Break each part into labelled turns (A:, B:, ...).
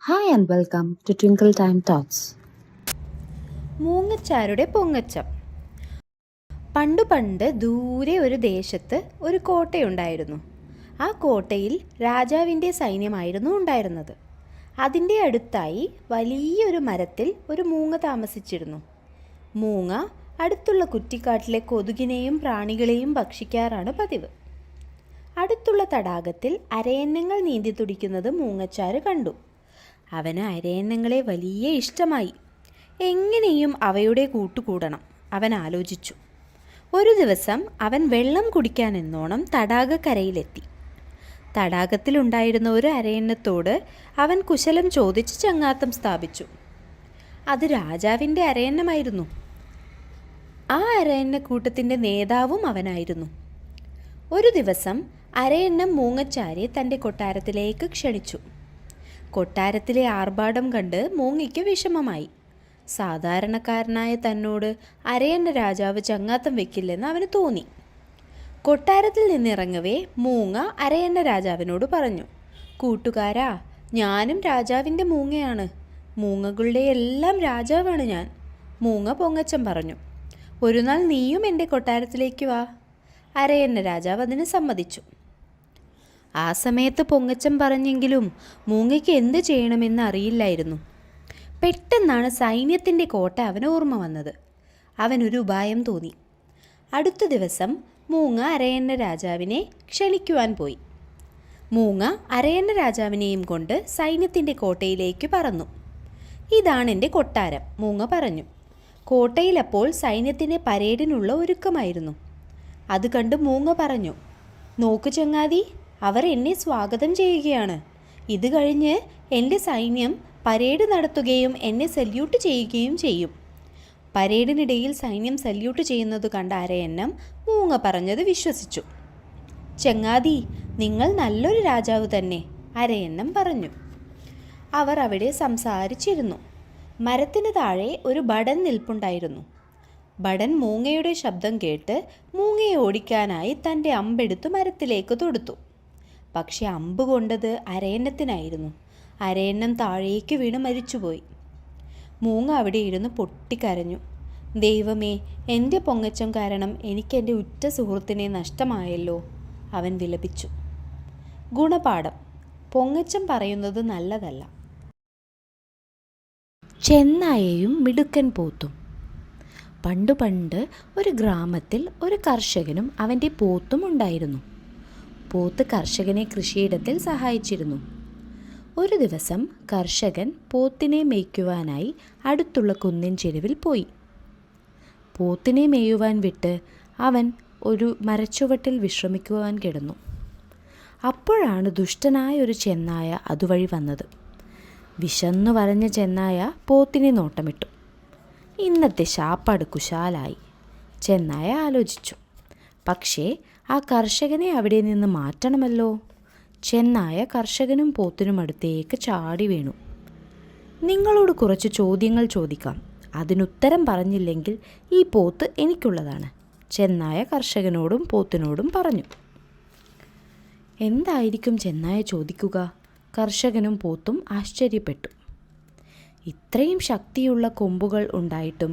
A: Hi and welcome to Twinkle Time Thoughts.
B: മൂങ്ങച്ചാരുടെ പൊങ്ങച്ചം. പണ്ട് ദൂരെ ഒരു ദേശത്ത് ഒരു കോട്ടയുണ്ടായിരുന്നു. ആ കോട്ടയിൽ രാജാവിൻ്റെ സൈന്യമായിരുന്നു ഉണ്ടായിരുന്നത്. അതിൻ്റെ അടുത്തായി വലിയൊരു മരത്തിൽ ഒരു മൂങ്ങ താമസിച്ചിരുന്നു. മൂങ്ങ അടുത്തുള്ള കുറ്റിക്കാട്ടിലെ കൊതുകിനെയും പ്രാണികളെയും ഭക്ഷിക്കാറാണ് പതിവ്. അടുത്തുള്ള തടാകത്തിൽ അരയന്നങ്ങൾ നീന്തി തുടിക്കുന്നത് മൂങ്ങച്ചാര് കണ്ടു. അവന് അരയന്നങ്ങളെ വലിയ ഇഷ്ടമായി. എങ്ങനെയും അവയുടെ കൂട്ടുകൂടണം അവൻ ആലോചിച്ചു. ഒരു ദിവസം അവൻ വെള്ളം കുടിക്കാനെന്നോണം തടാകക്കരയിലെത്തി. തടാകത്തിലുണ്ടായിരുന്ന ഒരു അരയന്നത്തോട് അവൻ കുശലം ചോദിച്ച് ചങ്ങാത്തം സ്ഥാപിച്ചു. അത് രാജാവിൻ്റെ അരയന്നമായിരുന്നു. ആ അരയന്നക്കൂട്ടത്തിൻ്റെ നേതാവും അവനായിരുന്നു. ഒരു ദിവസം അരയന്നം മൂങ്ങച്ചാരെ തൻ്റെ കൊട്ടാരത്തിലേക്ക് ക്ഷണിച്ചു. കൊട്ടാരത്തിലെ ആർഭാടം കണ്ട് മൂങ്ങയ്ക്ക് വിഷമമായി. സാധാരണക്കാരനായ തന്നോട് അരയന്ന രാജാവ് ചങ്ങാത്തം വെക്കില്ലെന്ന് അവന് തോന്നി. കൊട്ടാരത്തിൽ നിന്നിറങ്ങവേ മൂങ്ങ അരയന്ന രാജാവിനോട് പറഞ്ഞു, കൂട്ടുകാരാ, ഞാനും രാജാവിൻ്റെ മൂങ്ങയാണ്. മൂങ്ങകളുടെ എല്ലാം രാജാവാണ് ഞാൻ. മൂങ്ങ പൊങ്ങച്ചം പറഞ്ഞു. ഒരു നാൾ നീയും എൻ്റെ കൊട്ടാരത്തിലേക്ക് വാ. അരയന്ന രാജാവ് അതിന് സമ്മതിച്ചു. ആ സമയത്ത് പൊങ്ങച്ചം പറഞ്ഞെങ്കിലും മൂങ്ങയ്ക്ക് എന്ത് ചെയ്യണമെന്ന് അറിയില്ലായിരുന്നു. പെട്ടെന്നാണ് സൈന്യത്തിൻ്റെ കോട്ട അവന് ഓർമ്മ വന്നത്. അവനൊരു ഉപായം തോന്നി. അടുത്ത ദിവസം മൂങ്ങ അരയന്ന രാജാവിനെ ക്ഷണിക്കുവാൻ പോയി. മൂങ്ങ അരയന്ന രാജാവിനെയും കൊണ്ട് സൈന്യത്തിൻ്റെ കോട്ടയിലേക്ക് പറന്നു. ഇതാണ് എൻ്റെ കൊട്ടാരം, മൂങ്ങ പറഞ്ഞു. കോട്ടയിലപ്പോൾ സൈന്യത്തിൻ്റെ പരേഡിനുള്ള ഒരുക്കമായിരുന്നു. അത് കണ്ട് മൂങ്ങ പറഞ്ഞു, നോക്കു ചങ്ങാതി, അവർ എന്നെ സ്വാഗതം ചെയ്യുകയാണ്. ഇത് കഴിഞ്ഞ് എൻ്റെ സൈന്യം പരേഡ് നടത്തുകയും എന്നെ സല്യൂട്ട് ചെയ്യുകയും ചെയ്യും. പരേഡിനിടയിൽ സൈന്യം സല്യൂട്ട് ചെയ്യുന്നത് കണ്ട അരയന്നം മൂങ്ങ പറഞ്ഞത് വിശ്വസിച്ചു. ചങ്ങാതി, നിങ്ങൾ നല്ലൊരു രാജാവ് തന്നെ, അരയന്നം പറഞ്ഞു. അവർ അവിടെ സംസാരിച്ചിരുന്നു. മരത്തിന് താഴെ ഒരു ഭടൻ നിൽപ്പുണ്ടായിരുന്നു. ഭടൻ മൂങ്ങയുടെ ശബ്ദം കേട്ട് മൂങ്ങയെ ഓടിക്കാനായി തൻ്റെ അമ്പെടുത്ത് മരത്തിലേക്ക് തൊടുത്തു. പക്ഷെ അമ്പ് കൊണ്ടത് അരയന്നത്തിനായിരുന്നു. അരയന്നം താഴേക്ക് വീണ് മരിച്ചുപോയി. മൂങ്ങ അവിടെ ഇരുന്ന് പൊട്ടിക്കരഞ്ഞു. ദൈവമേ, എൻ്റെ പൊങ്ങച്ചം കാരണം എനിക്കെൻ്റെ ഉറ്റ സുഹൃത്തിനെ നഷ്ടമായല്ലോ, അവൻ വിലപിച്ചു. ഗുണപാഠം: പൊങ്ങച്ചം പറയുന്നത് നല്ലതല്ല. ചെന്നായയും മിടുക്കൻ പോത്തും. പണ്ട് ഒരു ഗ്രാമത്തിൽ ഒരു കർഷകനും അവൻ്റെ പോത്തും ഉണ്ടായിരുന്നു. പോത്ത് കർഷകനെ കൃഷിയിടത്തിൽ സഹായിച്ചിരുന്നു. ഒരു ദിവസം കർഷകൻ പോത്തിനെ മേയ്ക്കുവാനായി അടുത്തുള്ള കുന്നിൻ ചെരുവിൽ പോയി. പോത്തിനെ മേയുവാൻ വിട്ട് അവൻ ഒരു മരച്ചുവട്ടിൽ വിശ്രമിക്കുവാൻ കിടന്നു. അപ്പോഴാണ് ദുഷ്ടനായ ഒരു ചെന്നായ അതുവഴി വന്നത്. വിശന്നു വരഞ്ഞ ചെന്നായ പോത്തിനെ നോട്ടമിട്ടു. ഇന്നത്തെ ശാപ്പാട് കുശാലായി, ചെന്നായ ആലോചിച്ചു. പക്ഷേ ആ കർഷകനെ അവിടെ നിന്ന് മാറ്റണമല്ലോ. ചെന്നായ കർഷകനും പോത്തിനും അടുത്തേക്ക് ചാടി വീണു. നിങ്ങളോട് കുറച്ച് ചോദ്യങ്ങൾ ചോദിക്കാം, അതിനുത്തരം പറഞ്ഞില്ലെങ്കിൽ ഈ പോത്ത് എനിക്കുള്ളതാണ്, ചെന്നായ കർഷകനോടും പോത്തിനോടും പറഞ്ഞു. എന്തായിരിക്കും ചെന്നായ ചോദിക്കുക? കർഷകനും പോത്തും ആശ്ചര്യപ്പെട്ടു. ഇത്രയും ശക്തിയുള്ള കൊമ്പുകൾ ഉണ്ടായിട്ടും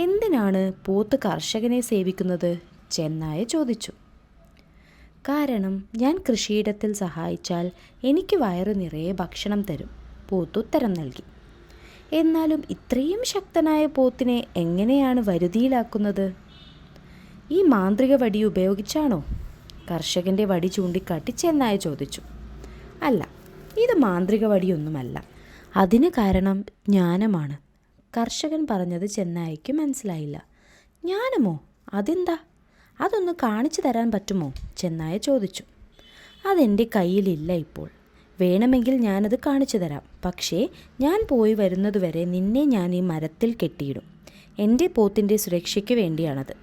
B: എന്തിനാണ് പോത്ത് കർഷകനെ സേവിക്കുന്നത്? ചെന്നായ ചോദിച്ചു. കാരണം ഞാൻ കൃഷിയിടത്തിൽ സഹായിച്ചാൽ എനിക്ക് വയറു നിറയെ ഭക്ഷണം തരും, പോത്ത് ഉത്തരം നൽകി. എന്നാലും ഇത്രയും ശക്തനായ പോത്തിനെ എങ്ങനെയാണ് വരുതിയിലാക്കുന്നത്? ഈ മാന്ത്രിക വടി ഉപയോഗിച്ചാണോ? കർഷകൻ്റെ വടി ചൂണ്ടിക്കാട്ടി ചെന്നായ ചോദിച്ചു. അല്ല, ഇത് മാന്ത്രിക വടിയൊന്നുമല്ല. അതിന് കാരണം ജ്ഞാനമാണ്. കർഷകൻ പറഞ്ഞത് ചെന്നായ്ക്ക് മനസ്സിലായില്ല. ജ്ഞാനമോ? അതെന്താ? അതൊന്ന് കാണിച്ചു തരാൻ പറ്റുമോ? ചെന്നായ ചോദിച്ചു. അതെൻ്റെ കയ്യിലില്ല ഇപ്പോൾ. വേണമെങ്കിൽ ഞാനത് കാണിച്ചു തരാം. പക്ഷേ ഞാൻ പോയി വരുന്നതുവരെ നിന്നെ ഞാൻ ഈ മരത്തിൽ കെട്ടിയിടും. എൻ്റെ പോത്തിൻ്റെ സുരക്ഷയ്ക്ക് വേണ്ടിയാണത്.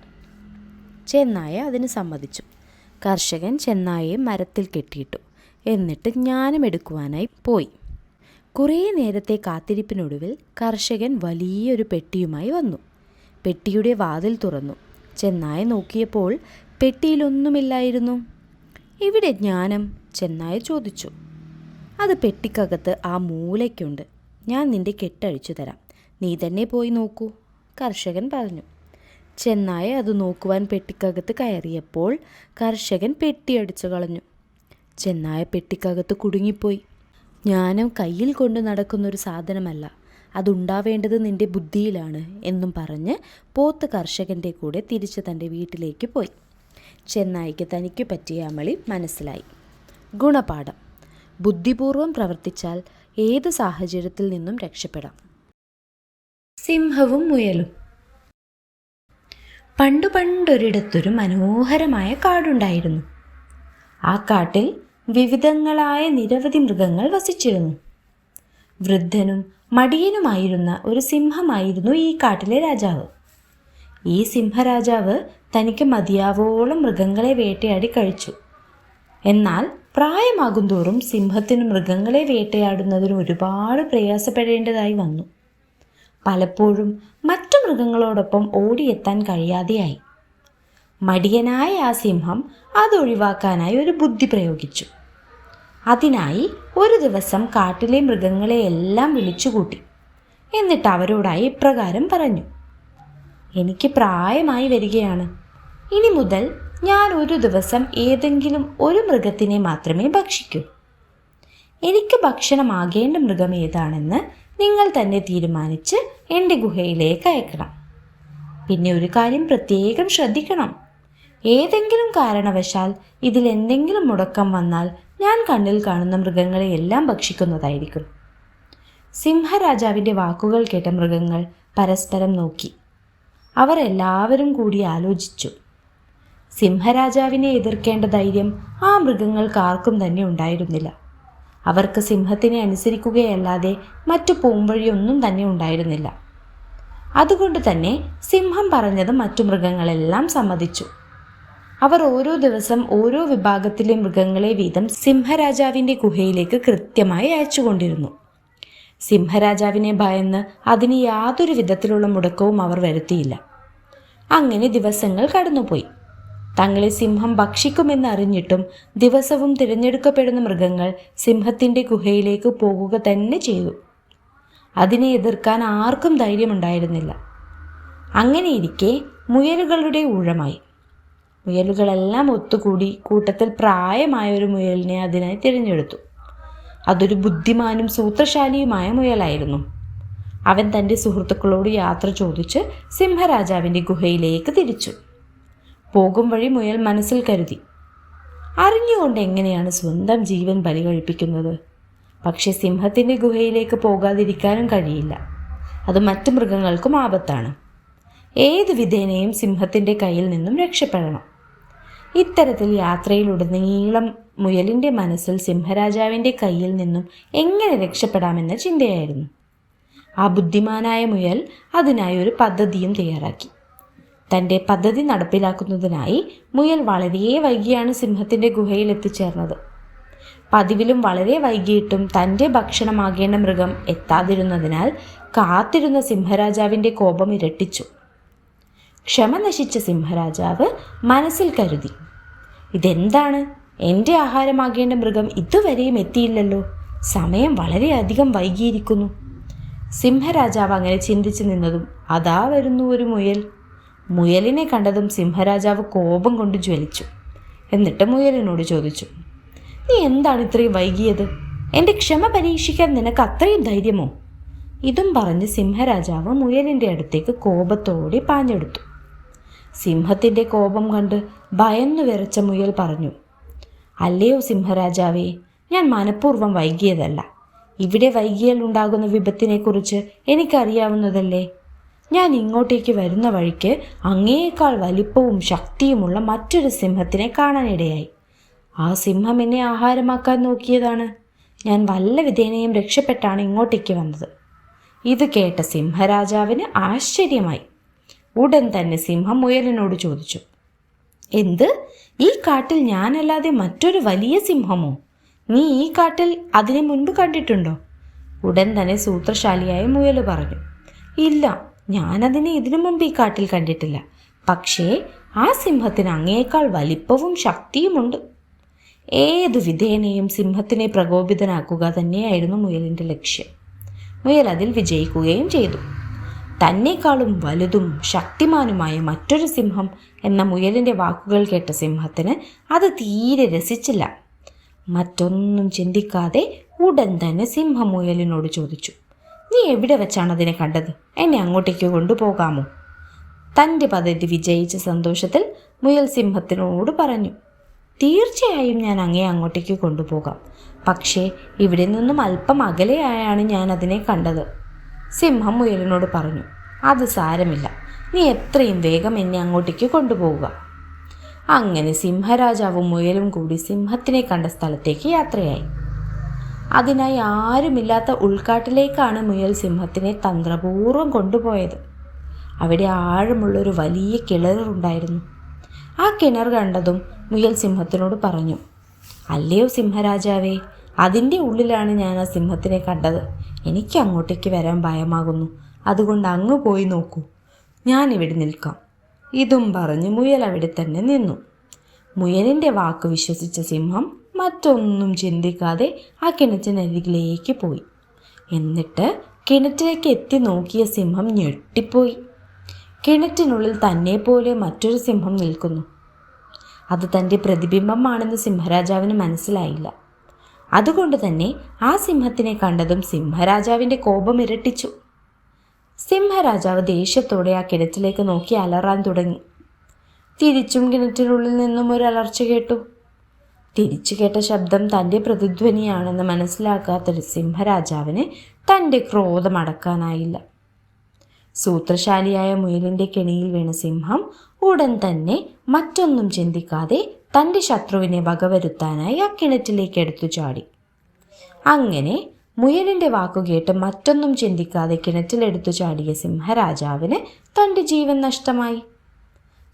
B: ചെന്നായ അതിന് സമ്മതിച്ചു. കർഷകൻ ചെന്നായയെ മരത്തിൽ കെട്ടിയിട്ടു. എന്നിട്ട് ജ്ഞാനമെടുക്കുവാനായി പോയി. കുറേ നേരത്തെ കാത്തിരിപ്പിനൊടുവിൽ കർഷകൻ വലിയൊരു പെട്ടിയുമായി വന്നു. പെട്ടിയുടെ വാതിൽ തുറന്നു. ചെന്നായ നോക്കിയപ്പോൾ പെട്ടിയിലൊന്നുമില്ലായിരുന്നു. ഇവിടെ ജ്ഞാനം? ചെന്നായ ചോദിച്ചു. അത് പെട്ടിക്കകത്ത് ആ മൂലയ്ക്കുണ്ട്, ഞാൻ നിന്റെ കെട്ടഴിച്ചു തരാം. നീ തന്നെ പോയി നോക്കൂ, കർഷകൻ പറഞ്ഞു. ചെന്നായ അത് നോക്കുവാൻ പെട്ടിക്കകത്ത് കയറിയപ്പോൾ കർഷകൻ പെട്ടിയടിച്ചു കളഞ്ഞു. ചെന്നായ പെട്ടിക്കകത്ത് കുടുങ്ങിപ്പോയി. ജ്ഞാനം കയ്യിൽ കൊണ്ട് നടക്കുന്നൊരു സാധനമല്ല, അതുണ്ടാവേണ്ടത് നിന്റെ ബുദ്ധിയിലാണ് എന്നും പറഞ്ഞ് പോത്ത് കർഷകൻ്റെ കൂടെ തിരിച്ച് തൻ്റെ വീട്ടിലേക്ക് പോയി. ചെന്നായിക്ക് തനിക്ക് പറ്റിയ അമളി മനസ്സിലായി. ഗുണപാഠം: ബുദ്ധിപൂർവം പ്രവർത്തിച്ചാൽ ഏത് സാഹചര്യത്തിൽ നിന്നും രക്ഷപ്പെടാം. സിംഹവും മുയലും. പണ്ടൊരിടത്തൊരു മനോഹരമായ കാടുണ്ടായിരുന്നു. ആ കാട്ടിൽ വിവിധങ്ങളായ നിരവധി മൃഗങ്ങൾ വസിച്ചിരുന്നു. വൃദ്ധനും മടിയനുമായിരുന്ന ഒരു സിംഹമായിരുന്നു ഈ കാട്ടിലെ രാജാവ്. ഈ സിംഹരാജാവ് തനിക്ക് മതിയാവോളം മൃഗങ്ങളെ വേട്ടയാടി കഴിച്ചു. എന്നാൽ പ്രായമാകും തോറും സിംഹത്തിന് മൃഗങ്ങളെ വേട്ടയാടുന്നതിന് ഒരുപാട് പ്രയാസപ്പെടേണ്ടതായി വന്നു. പലപ്പോഴും മറ്റു മൃഗങ്ങളോടൊപ്പം ഓടിയെത്താൻ കഴിയാതെയായി. മടിയനായ ആ സിംഹം അതൊഴിവാക്കാനായി ഒരു ബുദ്ധി പ്രയോഗിച്ചു. അതിനായി ഒരു ദിവസം കാട്ടിലെ മൃഗങ്ങളെയെല്ലാം വിളിച്ചുകൂട്ടി. എന്നിട്ട് അവരോടായി ഇപ്രകാരം പറഞ്ഞു: എനിക്ക് പ്രായമായി വരികയാണ്. ഇനി മുതൽ ഞാൻ ഒരു ദിവസം ഏതെങ്കിലും ഒരു മൃഗത്തിനെ മാത്രമേ ഭക്ഷിക്കൂ. എനിക്ക് ഭക്ഷണമാകേണ്ട മൃഗം ഏതാണെന്ന് നിങ്ങൾ തന്നെ തീരുമാനിച്ച് എൻ്റെ ഗുഹയിലേക്ക് അയക്കണം. പിന്നെ ഒരു കാര്യം പ്രത്യേകം ശ്രദ്ധിക്കണം. ഏതെങ്കിലും കാരണവശാൽ ഇതിലെന്തെങ്കിലും മുടക്കം വന്നാൽ ഞാൻ കണ്ണിൽ കാണുന്ന മൃഗങ്ങളെയെല്ലാം ഭക്ഷിക്കുന്നതായിരിക്കും. സിംഹരാജാവിൻ്റെ വാക്കുകൾ കേട്ട മൃഗങ്ങൾ പരസ്പരം നോക്കി. അവർ എല്ലാവരും കൂടി ആലോചിച്ചു. സിംഹരാജാവിനെ എതിർക്കേണ്ട ധൈര്യം ആ മൃഗങ്ങൾക്ക് ആർക്കും തന്നെ ഉണ്ടായിരുന്നില്ല. അവർക്ക് സിംഹത്തിനെ അനുസരിക്കുകയല്ലാതെ മറ്റു പോംവഴിയൊന്നും തന്നെ ഉണ്ടായിരുന്നില്ല. അതുകൊണ്ട് തന്നെ സിംഹം പറഞ്ഞത് മറ്റു മൃഗങ്ങളെല്ലാം സമ്മതിച്ചു. അവർ ഓരോ ദിവസം ഓരോ വിഭാഗത്തിലെ മൃഗങ്ങളെ വീതം സിംഹരാജാവിൻ്റെ ഗുഹയിലേക്ക് കൃത്യമായി അയച്ചുകൊണ്ടിരുന്നു. സിംഹരാജാവിനെ ഭയന്ന് അതിന് യാതൊരു വിധത്തിലുള്ള മുടക്കവും അവർ വരുത്തിയില്ല. അങ്ങനെ ദിവസങ്ങൾ കടന്നുപോയി. തങ്ങളെ സിംഹം ഭക്ഷിക്കുമെന്നറിഞ്ഞിട്ടും ദിവസവും തിരഞ്ഞെടുക്കപ്പെടുന്ന മൃഗങ്ങൾ സിംഹത്തിൻ്റെ ഗുഹയിലേക്ക് പോകുക തന്നെ ചെയ്തു. അതിനെ എതിർക്കാൻ ആർക്കും ധൈര്യമുണ്ടായിരുന്നില്ല. അങ്ങനെയിരിക്കെ മുയലുകളുടെ ഊഴമായി. മുയലുകളെല്ലാം ഒത്തുകൂടി കൂട്ടത്തിൽ പ്രായമായ ഒരു മുയലിനെ അതിനായി തിരഞ്ഞെടുത്തു. അതൊരു ബുദ്ധിമാനും സൂത്രശാലിയുമായ മുയലായിരുന്നു. അവൻ തൻ്റെ സുഹൃത്തുക്കളോട് യാത്ര ചോദിച്ച് സിംഹരാജാവിൻ്റെ ഗുഹയിലേക്ക് തിരിച്ചു. പോകും വഴി മുയൽ മനസ്സിൽ കരുതി, അറിഞ്ഞുകൊണ്ട് എങ്ങനെയാണ് സ്വന്തം ജീവൻ ബലി കഴിപ്പിക്കുന്നത്? പക്ഷെ സിംഹത്തിൻ്റെ ഗുഹയിലേക്ക് പോകാതിരിക്കാനും കഴിയില്ല. അത് മറ്റു മൃഗങ്ങൾക്കും ആപത്താണ്. ഏത് വിധേനയും സിംഹത്തിൻ്റെ കയ്യിൽ നിന്നും രക്ഷപ്പെടണം. ഇത്തരത്തിൽ യാത്രയിലുടനീളം മുയലിൻ്റെ മനസ്സിൽ സിംഹരാജാവിൻ്റെ കയ്യിൽ നിന്നും എങ്ങനെ രക്ഷപ്പെടാമെന്ന ചിന്തയായിരുന്നു. ആ ബുദ്ധിമാനായ മുയൽ അതിനായി ഒരു പദ്ധതിയും തയ്യാറാക്കി. തൻ്റെ പദ്ധതി നടപ്പിലാക്കുന്നതിനായി മുയൽ വളരെ വൈകിയാണ് സിംഹത്തിൻ്റെ ഗുഹയിൽ എത്തിച്ചേർന്നത്. പതിവിലും വളരെ വൈകിയിട്ടും തൻ്റെ ഭക്ഷണമാകേണ്ട മൃഗം എത്താതിരുന്നതിനാൽ കാത്തിരുന്ന സിംഹരാജാവിൻ്റെ കോപം ഇരട്ടിച്ചു. ക്ഷമ നശിച്ച സിംഹരാജാവ് മനസ്സിൽ കരുതി, ഇതെന്താണ്? എൻ്റെ ആഹാരമാകേണ്ട മൃഗം ഇതുവരെയും എത്തിയില്ലല്ലോ. സമയം വളരെയധികം വൈകിയിരിക്കുന്നു. സിംഹരാജാവ് അങ്ങനെ ചിന്തിച്ചു നിന്നതും അതാ വരുന്നു ഒരു മുയൽ. മുയലിനെ കണ്ടതും സിംഹരാജാവ് കോപം കൊണ്ട് ജ്വലിച്ചു. എന്നിട്ട് മുയലിനോട് ചോദിച്ചു, നീ എന്താണ് ഇത്രയും വൈകിയത്? എൻ്റെ ക്ഷമ പരീക്ഷിക്കാൻ നിനക്ക് അത്രയും ധൈര്യമോ? ഇതും പറഞ്ഞ് സിംഹരാജാവ് മുയലിൻ്റെ അടുത്തേക്ക് കോപത്തോടെ പാഞ്ഞെടുത്തു. സിംഹത്തിൻ്റെ കോപം കണ്ട് ഭയന്നു വിറച്ച മുയൽ പറഞ്ഞു, അല്ലയോ സിംഹരാജാവേ, ഞാൻ മനഃപൂർവ്വം വൈകിയതല്ല. ഇവിടെ വൈകിയാൽ ഉണ്ടാകുന്ന വിപത്തിനെക്കുറിച്ച് എനിക്കറിയാവുന്നതല്ലേ. ഞാൻ ഇങ്ങോട്ടേക്ക് വരുന്ന വഴിക്ക് അങ്ങേയേക്കാൾ വലിപ്പവും ശക്തിയുമുള്ള മറ്റൊരു സിംഹത്തിനെ കാണാനിടയായി. ആ സിംഹം എന്നെ ആഹാരമാക്കാൻ നോക്കിയതാണ്. ഞാൻ വല്ല വിധേനയും രക്ഷപ്പെട്ടാണ് ഇങ്ങോട്ടേക്ക് വന്നത്. ഇത് കേട്ട സിംഹരാജാവിന് ആശ്ചര്യമായി. ഉടൻ തന്നെ സിംഹം മുയലിനോട് ചോദിച്ചു, എന്ത്? ഈ കാട്ടിൽ ഞാനല്ലാതെ മറ്റൊരു വലിയ സിംഹമോ? നീ ഈ കാട്ടിൽ അതിനെ മുൻപ് കണ്ടിട്ടുണ്ടോ? ഉടൻ തന്നെ സൂത്രശാലിയായ മുയൽ പറഞ്ഞു, ഇല്ല, ഞാനതിനെ ഇതിനു മുമ്പ് ഈ കാട്ടിൽ കണ്ടിട്ടില്ല. പക്ഷേ ആ സിംഹത്തിന് അങ്ങേക്കാൾ വലിപ്പവും ശക്തിയുമുണ്ട്. ഏതു വിധേനയും സിംഹത്തിനെ പ്രകോപിതനാക്കുക തന്നെയായിരുന്നു മുയലിൻ്റെ ലക്ഷ്യം. മുയൽ അതിൽ വിജയിക്കുകയും ചെയ്തു. തന്നെക്കാളും വലുതും ശക്തിമാനുമായ മറ്റൊരു സിംഹം എന്ന മുയലിൻ്റെ വാക്കുകൾ കേട്ട സിംഹത്തിന് അത് തീരെ രസിച്ചില്ല. മറ്റൊന്നും ചിന്തിക്കാതെ ഉടൻ തന്നെ സിംഹം മുയലിനോട് ചോദിച്ചു, നീ എവിടെ വെച്ചാണ് അതിനെ കണ്ടത്? എന്നെ അങ്ങോട്ടേക്ക് കൊണ്ടുപോകാമോ? തൻ്റെ പദ്ധതി വിജയിച്ച സന്തോഷത്തിൽ മുയൽ സിംഹത്തിനോട് പറഞ്ഞു, തീർച്ചയായും ഞാൻ അങ്ങോട്ടേക്ക് കൊണ്ടുപോകാം. പക്ഷേ ഇവിടെ നിന്നും അല്പം അകലെയായാണ് ഞാൻ അതിനെ കണ്ടത്. സിംഹം മുയലിനോട് പറഞ്ഞു, അത് സാരമില്ല, നീ എത്രയും വേഗം എന്നെ അങ്ങോട്ടേക്ക് കൊണ്ടുപോവുക. അങ്ങനെ സിംഹരാജാവും മുയലും കൂടി സിംഹത്തിനെ കണ്ട സ്ഥലത്തേക്ക് യാത്രയായി. അതിനായി ആരുമില്ലാത്ത ഉൾക്കാട്ടിലേക്കാണ് മുയൽ സിംഹത്തിനെ തന്ത്രപൂർവ്വം കൊണ്ടുപോയത്. അവിടെ ആഴമുള്ളൊരു വലിയ കിണറുണ്ടായിരുന്നു. ആ കിണർ കണ്ടതും മുയൽ സിംഹത്തിനോട് പറഞ്ഞു, അല്ലയോ സിംഹരാജാവേ, അതിൻ്റെ ഉള്ളിലാണ് ഞാൻ ആ സിംഹത്തിനെ കണ്ടത്. എനിക്ക് അങ്ങോട്ടേക്ക് വരാൻ ഭയമാകുന്നു. അതുകൊണ്ട് അങ്ങ് പോയി നോക്കൂ, ഞാനിവിടെ നിൽക്കാം. ഇതും പറഞ്ഞ് മുയൽ അവിടെ തന്നെ നിന്നു. മുയലിൻ്റെ വാക്ക് വിശ്വസിച്ച സിംഹം മറ്റൊന്നും ചിന്തിക്കാതെ ആ കിണറ്റിനരികിലേക്ക് പോയി. എന്നിട്ട് കിണറ്റിലേക്ക് എത്തി നോക്കിയ സിംഹം ഞെട്ടിപ്പോയി. കിണറ്റിനുള്ളിൽ തന്നെ പോലെ മറ്റൊരു സിംഹം നിൽക്കുന്നു. അത് തൻ്റെ പ്രതിബിംബമാണെന്ന് സിംഹരാജാവിന് മനസ്സിലായില്ല. അതുകൊണ്ട് തന്നെ ആ സിംഹത്തിനെ കണ്ടതും സിംഹരാജാവിൻ്റെ കോപം ഇരട്ടിച്ചു. സിംഹരാജാവ് ദേഷ്യത്തോടെ ആ കിണറ്റിലേക്ക് നോക്കി അലറാൻ തുടങ്ങി. തിരിച്ചും കിണറ്റിനുള്ളിൽ നിന്നും ഒരു അലർച്ച കേട്ടു. തിരിച്ചു കേട്ട ശബ്ദം തൻ്റെ പ്രതിധ്വനിയാണെന്ന് മനസ്സിലാക്കാത്തൊരു സിംഹരാജാവിന് തൻ്റെ ക്രോധം അടക്കാനായില്ല. സൂത്രശാലിയായ മുയലിൻ്റെ കെണിയിൽ വീണ സിംഹം ഉടൻ തന്നെ മറ്റൊന്നും ചിന്തിക്കാതെ തൻ്റെ ശത്രുവിനെ വകവരുത്താനായി ആ കിണറ്റിലേക്ക് എടുത്തു ചാടി. അങ്ങനെ മുയലിൻ്റെ വാക്കുകേട്ട് മറ്റൊന്നും ചിന്തിക്കാതെ കിണറ്റിലെടുത്തു ചാടിയ സിംഹരാജാവിന് തൻ്റെ ജീവൻ നഷ്ടമായി.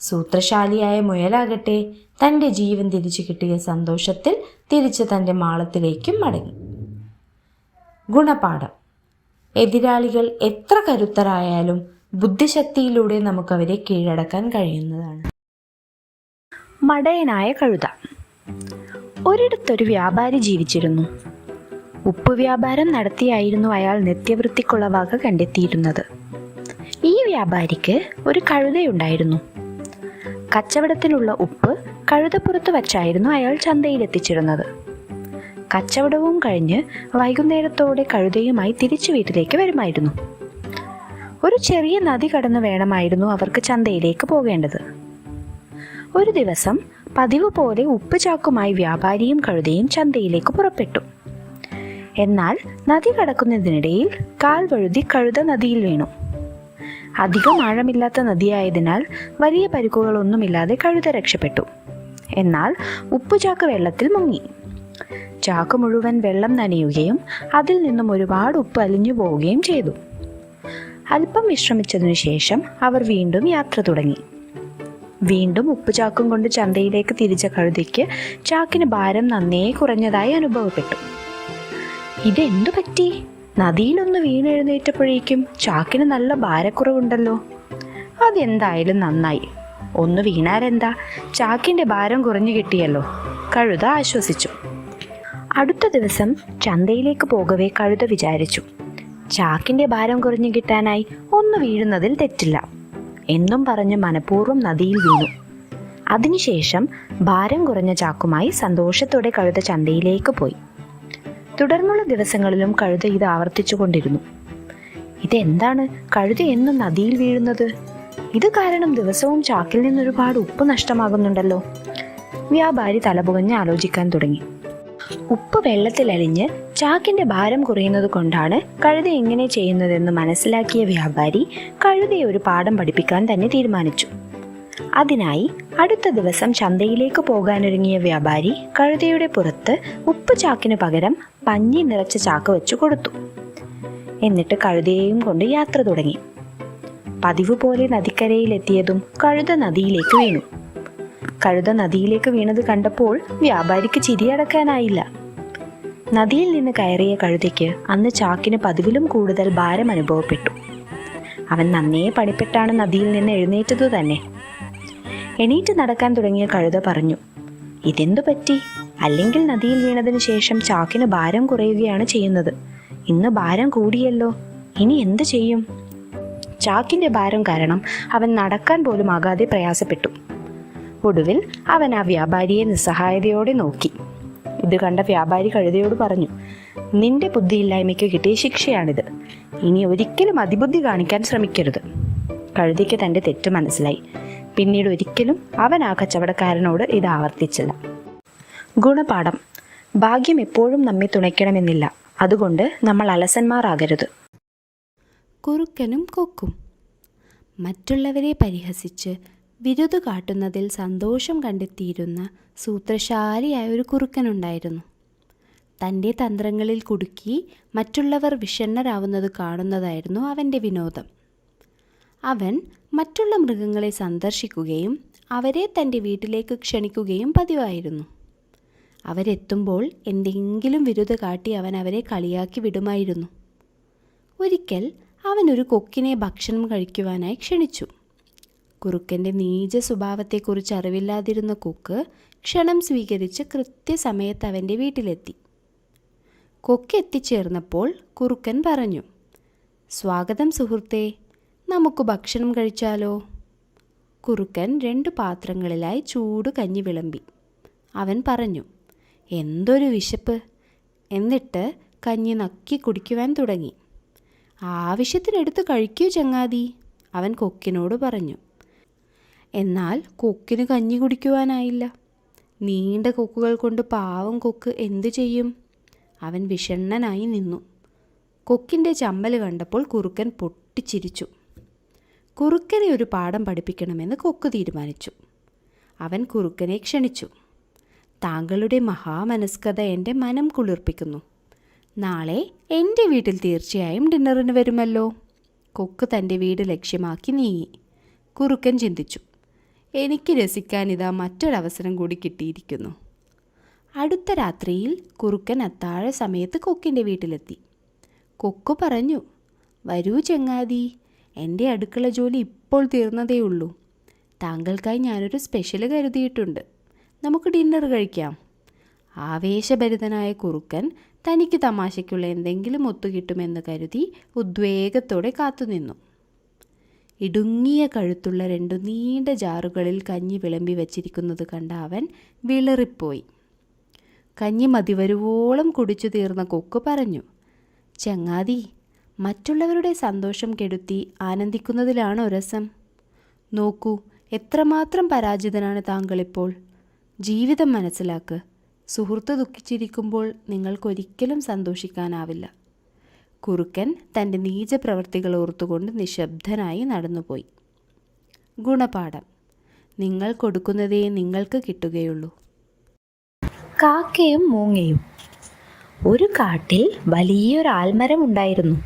B: സൂത്രശാലിയായ മുയലാകട്ടെ തൻ്റെ ജീവൻ തിരിച്ചു കിട്ടിയ സന്തോഷത്തിൽ തിരിച്ച് തൻ്റെ മാളത്തിലേക്കും മടങ്ങി. ഗുണപാഠം: എതിരാളികൾ എത്ര കരുത്തരായാലും ബുദ്ധിശക്തിയിലൂടെ നമുക്കവരെ കീഴടക്കാൻ കഴിയുന്നതാണ്.
C: മടയനായ കഴുത. ഒരിടത്തൊരു വ്യാപാരി ജീവിച്ചിരുന്നു. ഉപ്പ് വ്യാപാരം നടത്തിയായിരുന്നു അയാൾ നിത്യവൃത്തിക്കുള്ള വക കണ്ടെത്തിയിരുന്നത്. ഈ വ്യാപാരിക്ക് ഒരു കഴുതയുണ്ടായിരുന്നു. കച്ചവടത്തിനുള്ള ഉപ്പ് കഴുതപ്പുറത്ത് വച്ചായിരുന്നു അയാൾ ചന്തയിലെത്തിച്ചിരുന്നത്. കച്ചവടവും കഴിഞ്ഞ് വൈകുന്നേരത്തോടെ കഴുതയുമായി തിരിച്ചു വീട്ടിലേക്ക് വരുമായിരുന്നു. ഒരു ചെറിയ നദി കടന്ന് വേണമായിരുന്നു അവർക്ക് ചന്തയിലേക്ക് പോകേണ്ടത്. ഒരു ദിവസം പതിവ് പോലെ ഉപ്പ് ചാക്കുമായി വ്യാപാരിയും കഴുതയും ചന്തയിലേക്ക് പുറപ്പെട്ടു. എന്നാൽ നദി കടക്കുന്നതിനിടയിൽ കാൽ വഴുതി കഴുത നദിയിൽ വീണു. അധികം ആഴമില്ലാത്ത നദിയായതിനാൽ വലിയ പരിക്കുകളൊന്നുമില്ലാതെ കഴുത രക്ഷപ്പെട്ടു. എന്നാൽ ഉപ്പുചാക്ക് വെള്ളത്തിൽ മുങ്ങി. ചാക്ക് മുഴുവൻ വെള്ളം നനയുകയും അതിൽ നിന്നും ഒരുപാട് ഉപ്പ് അലിഞ്ഞു പോവുകയും ചെയ്തു. അല്പം വിശ്രമിച്ചതിനു ശേഷം അവർ വീണ്ടും യാത്ര തുടങ്ങി. വീണ്ടും ഉപ്പുചാക്കും കൊണ്ട് ചന്തയിലേക്ക് തിരിച്ച കഴുതയ്ക്ക് ചാക്കിന് ഭാരം നന്നേ കുറഞ്ഞതായി അനുഭവപ്പെട്ടു. ഇതെന്തു പറ്റി? നദിയിലൊന്ന് വീണെഴുന്നേറ്റപ്പോഴേക്കും ചാക്കിന് നല്ല ഭാരക്കുറവുണ്ടല്ലോ. അതെന്തായാലും നന്നായി. ഒന്ന് വീണാലെന്താ, ചാക്കിൻ്റെ ഭാരം കുറഞ്ഞു കിട്ടിയല്ലോ. കഴുത ആശ്വസിച്ചു. അടുത്ത ദിവസം ചന്തയിലേക്ക് പോകവേ കഴുത വിചാരിച്ചു, ചാക്കിൻ്റെ ഭാരം കുറഞ്ഞു കിട്ടാനായി ഒന്ന് വീഴുന്നതിൽ തെറ്റില്ല എന്നും പറഞ്ഞ് മനഃപൂർവ്വം നദിയിൽ വീണു. അതിനുശേഷം ഭാരം കുറഞ്ഞ ചാക്കുമായി സന്തോഷത്തോടെ കഴുത ചന്തയിലേക്ക് പോയി. തുടർന്നുള്ള ദിവസങ്ങളിലും കഴുത ഇത് ആവർത്തിച്ചു കൊണ്ടിരുന്നു. ഇതെന്താണ് കഴുത എന്നും നദിയിൽ വീഴുന്നത്? ഇത് കാരണം ദിവസവും ചാക്കിൽ നിന്നൊരുപാട് ഉപ്പ് നഷ്ടമാകുന്നുണ്ടല്ലോ. വ്യാപാരി തലപുകഞ്ഞ് ആലോചിക്കാൻ തുടങ്ങി. ഉപ്പ് വെള്ളത്തിലലിഞ്ഞ് ചാക്കിന്റെ ഭാരം കുറയുന്നത് കൊണ്ടാണ് കഴുത ഇങ്ങനെ ചെയ്യുന്നതെന്ന് മനസ്സിലാക്കിയ വ്യാപാരി കഴുതയെ ഒരു പാഠം പഠിപ്പിക്കാൻ തന്നെ തീരുമാനിച്ചു. അതിനായി അടുത്ത ദിവസം ചന്തയിലേക്ക് പോകാനൊരുങ്ങിയ വ്യാപാരി കഴുതയുടെ പുറത്ത് ഉപ്പ് ചാക്കിന് പകരം പഞ്ഞി നിറച്ച ചാക്ക് വെച്ചു കൊടുത്തു. എന്നിട്ട് കഴുതയെയും കൊണ്ട് യാത്ര തുടങ്ങി. പതിവ് പോലെ നദിക്കരയിലെത്തിയതും കഴുത നദിയിലേക്ക് വീണു. കഴുത നദിയിലേക്ക് വീണത് കണ്ടപ്പോൾ വ്യാപാരിക്ക് ചിരിയടക്കാനായില്ല. നദിയിൽ നിന്ന് കയറിയ കഴുതയ്ക്ക് അന്ന് ചാക്കിന് പതിവിലും കൂടുതൽ ഭാരം അനുഭവപ്പെട്ടു. അവൻ നന്നേ പണിപ്പെട്ടാണ് നദിയിൽ നിന്ന് എഴുന്നേറ്റതു തന്നെ. എണീറ്റ് നടക്കാൻ തുടങ്ങിയ കഴുത പറഞ്ഞു, ഇതെന്തു പറ്റി? അല്ലെങ്കിൽ നദിയിൽ വീണതിന് ശേഷം ചാക്കിന് ഭാരം കുറയുകയാണ് ചെയ്യുന്നത്. ഇന്ന് ഭാരം കൂടിയല്ലോ, ഇനി എന്ത് ചെയ്യും? ചാക്കിന്റെ ഭാരം കാരണം അവൻ നടക്കാൻ പോലും ആകാതെ പ്രയാസപ്പെട്ടു. ഒടുവിൽ അവൻ ആ വ്യാപാരിയെ നിസ്സഹായതയോടെ നോക്കി. ഇത് കണ്ട വ്യാപാരി കഴുതയോട് പറഞ്ഞു, നിന്റെ ബുദ്ധിയില്ലായ്മയ്ക്ക് കിട്ടിയ ശിക്ഷയാണിത്. ഇനി ഒരിക്കലും അതിബുദ്ധി കാണിക്കാൻ ശ്രമിക്കരുത്. കഴുതയ്ക്ക് തന്റെ തെറ്റ് മനസ്സിലായി. പിന്നീട് ഒരിക്കലും അവൻ ആ കച്ചവടക്കാരനോട് ഇത് ആവർത്തിച്ചില്ല. ഗുണപാഠം: ഭാഗ്യം എപ്പോഴും നമ്മെ തുണയ്ക്കണമെന്നില്ല. അതുകൊണ്ട് നമ്മൾ അലസന്മാരാകരുത്.
B: കുറുക്കനും കൊക്കും. മറ്റുള്ളവരെ പരിഹസിച്ച് വിരുത് കാട്ടുന്നതിൽ സന്തോഷം കണ്ടെത്തിയിരുന്ന സൂത്രശാലിയായ ഒരു കുറുക്കനുണ്ടായിരുന്നു. തൻ്റെ തന്ത്രങ്ങളിൽ കുടുക്കി മറ്റുള്ളവർ വിഷണ്ണരാവുന്നത് കാണുന്നതായിരുന്നു അവൻ്റെ വിനോദം. അവൻ മറ്റുള്ള മൃഗങ്ങളെ സന്ദർശിക്കുകയും അവരെ തൻ്റെ വീട്ടിലേക്ക് ക്ഷണിക്കുകയും പതിവായിരുന്നു. അവരെത്തുമ്പോൾ എന്തെങ്കിലും വിരുത് കാട്ടി അവൻ അവരെ കളിയാക്കി വിടുമായിരുന്നു. ഒരിക്കൽ അവനൊരു കൊക്കിനെ ഭക്ഷണം കഴിക്കുവാനായി ക്ഷണിച്ചു. കുറുക്കൻ്റെ നീച സ്വഭാവത്തെക്കുറിച്ച് അറിവില്ലാതിരുന്ന കൊക്ക് ക്ഷണം സ്വീകരിച്ച് കൃത്യസമയത്ത് അവൻ്റെ വീട്ടിലെത്തി. കൊക്ക് എത്തിച്ചേർന്നപ്പോൾ കുറുക്കൻ പറഞ്ഞു, സ്വാഗതം സുഹൃത്തേ, നമുക്ക് ഭക്ഷണം കഴിച്ചാലോ? കുറുക്കൻ 2 പാത്രങ്ങളിലായി ചൂട് കഞ്ഞി വിളമ്പി. അവൻ പറഞ്ഞു, എന്തൊരു വിശപ്പ്! എന്നിട്ട് കഞ്ഞി നക്കി കുടിക്കുവാൻ തുടങ്ങി. ആവശ്യത്തിനെടുത്ത് കഴിക്കൂ ചങ്ങാതി, അവൻ കൊക്കിനോട് പറഞ്ഞു. എന്നാൽ കൊക്കിന് കഞ്ഞി കുടിക്കുവാനായില്ല. നീണ്ട കൊക്കുകൾ കൊണ്ട് പാവം കൊക്ക് എന്തു ചെയ്യും? അവൻ വിഷണ്ണനായി നിന്നു. കൊക്കിൻ്റെ ചമ്മൽ കണ്ടപ്പോൾ കുറുക്കൻ പൊട്ടിച്ചിരിച്ചു. കുറുക്കനെ ഒരു പാഠം പഠിപ്പിക്കണമെന്ന് കൊക്ക് തീരുമാനിച്ചു. അവൻ കുറുക്കനെ ക്ഷണിച്ചു. താങ്കളുടെ മഹാമനസ്കത എൻ്റെ മനം കുളിർപ്പിക്കുന്നു. നാളെ എൻ്റെ വീട്ടിൽ തീർച്ചയായും ഡിന്നറിന് വരുമല്ലോ. കൊക്ക് തൻ്റെ വീട് ലക്ഷ്യമാക്കി നീങ്ങി. കുറുക്കൻ ചിന്തിച്ചു, എനിക്ക് രസിക്കാനിതാ മറ്റൊരവസരം കൂടി കിട്ടിയിരിക്കുന്നു. അടുത്ത രാത്രിയിൽ കുറുക്കൻ അത്താഴ സമയത്ത് കൊക്കിൻ്റെ വീട്ടിലെത്തി. കൊക്ക് പറഞ്ഞു, വരൂ ചങ്ങാതി, എൻ്റെ അടുക്കള ജോലി ഇപ്പോൾ തീർന്നതേയുള്ളൂ. താങ്കൾക്കായി ഞാനൊരു സ്പെഷ്യൽ കരുതിയിട്ടുണ്ട്. നമുക്ക് ഡിന്നർ കഴിക്കാം. ആവേശഭരിതനായ കുറുക്കൻ തനിക്ക് തമാശയ്ക്കുള്ള എന്തെങ്കിലും ഒത്തുകിട്ടുമെന്ന് കരുതി ഉദ്വേഗത്തോടെ കാത്തുനിന്നു. ഇടുങ്ങിയ കഴുത്തുള്ള 2 നീണ്ട ജാറുകളിൽ കഞ്ഞി വിളമ്പി വച്ചിരിക്കുന്നത് കണ്ട അവൻ വിളറിപ്പോയി. കഞ്ഞി മതിവരുവോളം കുടിച്ചു തീർന്ന കൊക്ക് പറഞ്ഞു, ചങ്ങാതി, മറ്റുള്ളവരുടെ സന്തോഷം കെടുത്തി ആനന്ദിക്കുന്നതിലാണോ രസം? നോക്കൂ, എത്രമാത്രം പരാജിതനാണ് താങ്കളിപ്പോൾ. ജീവിതം മനസ്സിലാക്ക്. സുഹൃത്ത് ദുഃഖിച്ചിരിക്കുമ്പോൾ നിങ്ങൾക്കൊരിക്കലും സന്തോഷിക്കാനാവില്ല. കുറുക്കൻ തൻ്റെ നീച പ്രവൃത്തികൾ ഓർത്തുകൊണ്ട് നിശബ്ദനായി നടന്നുപോയി. ഗുണപാഠം: നിങ്ങൾ കൊടുക്കുന്നതേ നിങ്ങൾക്ക് കിട്ടുകയുള്ളൂ.
C: കാക്കയും മൂങ്ങയും. ഒരു കാട്ടിൽ വലിയൊരു ആൽമരം ഉണ്ടായിരുന്നു.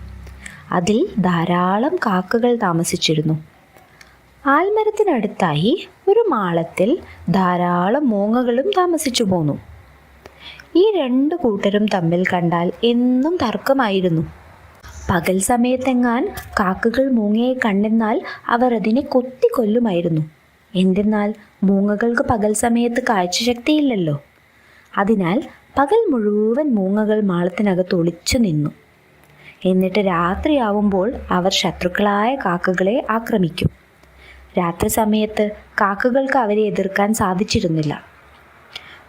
C: അതിൽ ധാരാളം കാക്കകൾ താമസിച്ചിരുന്നു. ആൽമരത്തിനടുത്തായി ഒരു മാളത്തിൽ ധാരാളം മൂങ്ങകളും താമസിച്ചു പോന്നു. ഈ 2 കൂട്ടരും തമ്മിൽ കണ്ടാൽ എന്നും തർക്കമായിരുന്നു. പകൽ സമയത്തെങ്ങാൻ കാക്കകൾ മൂങ്ങയെ കണ്ടെന്നാൽ അവർ അതിനെ കൊത്തിക്കൊല്ലുമായിരുന്നു. എന്തെന്നാൽ മൂങ്ങകൾക്ക് പകൽ സമയത്ത് കാഴ്ചശക്തിയില്ലല്ലോ. അതിനാൽ പകൽ മുഴുവൻ മൂങ്ങകൾ മാളത്തിനകത്ത് ഒളിച്ചു നിന്നു. എന്നിട്ട് രാത്രിയാവുമ്പോൾ അവർ ശത്രുക്കളായ കാക്കകളെ ആക്രമിക്കും. രാത്രി സമയത്ത് കാക്കകൾക്ക് അവരെ എതിർക്കാൻ സാധിച്ചിരുന്നില്ല.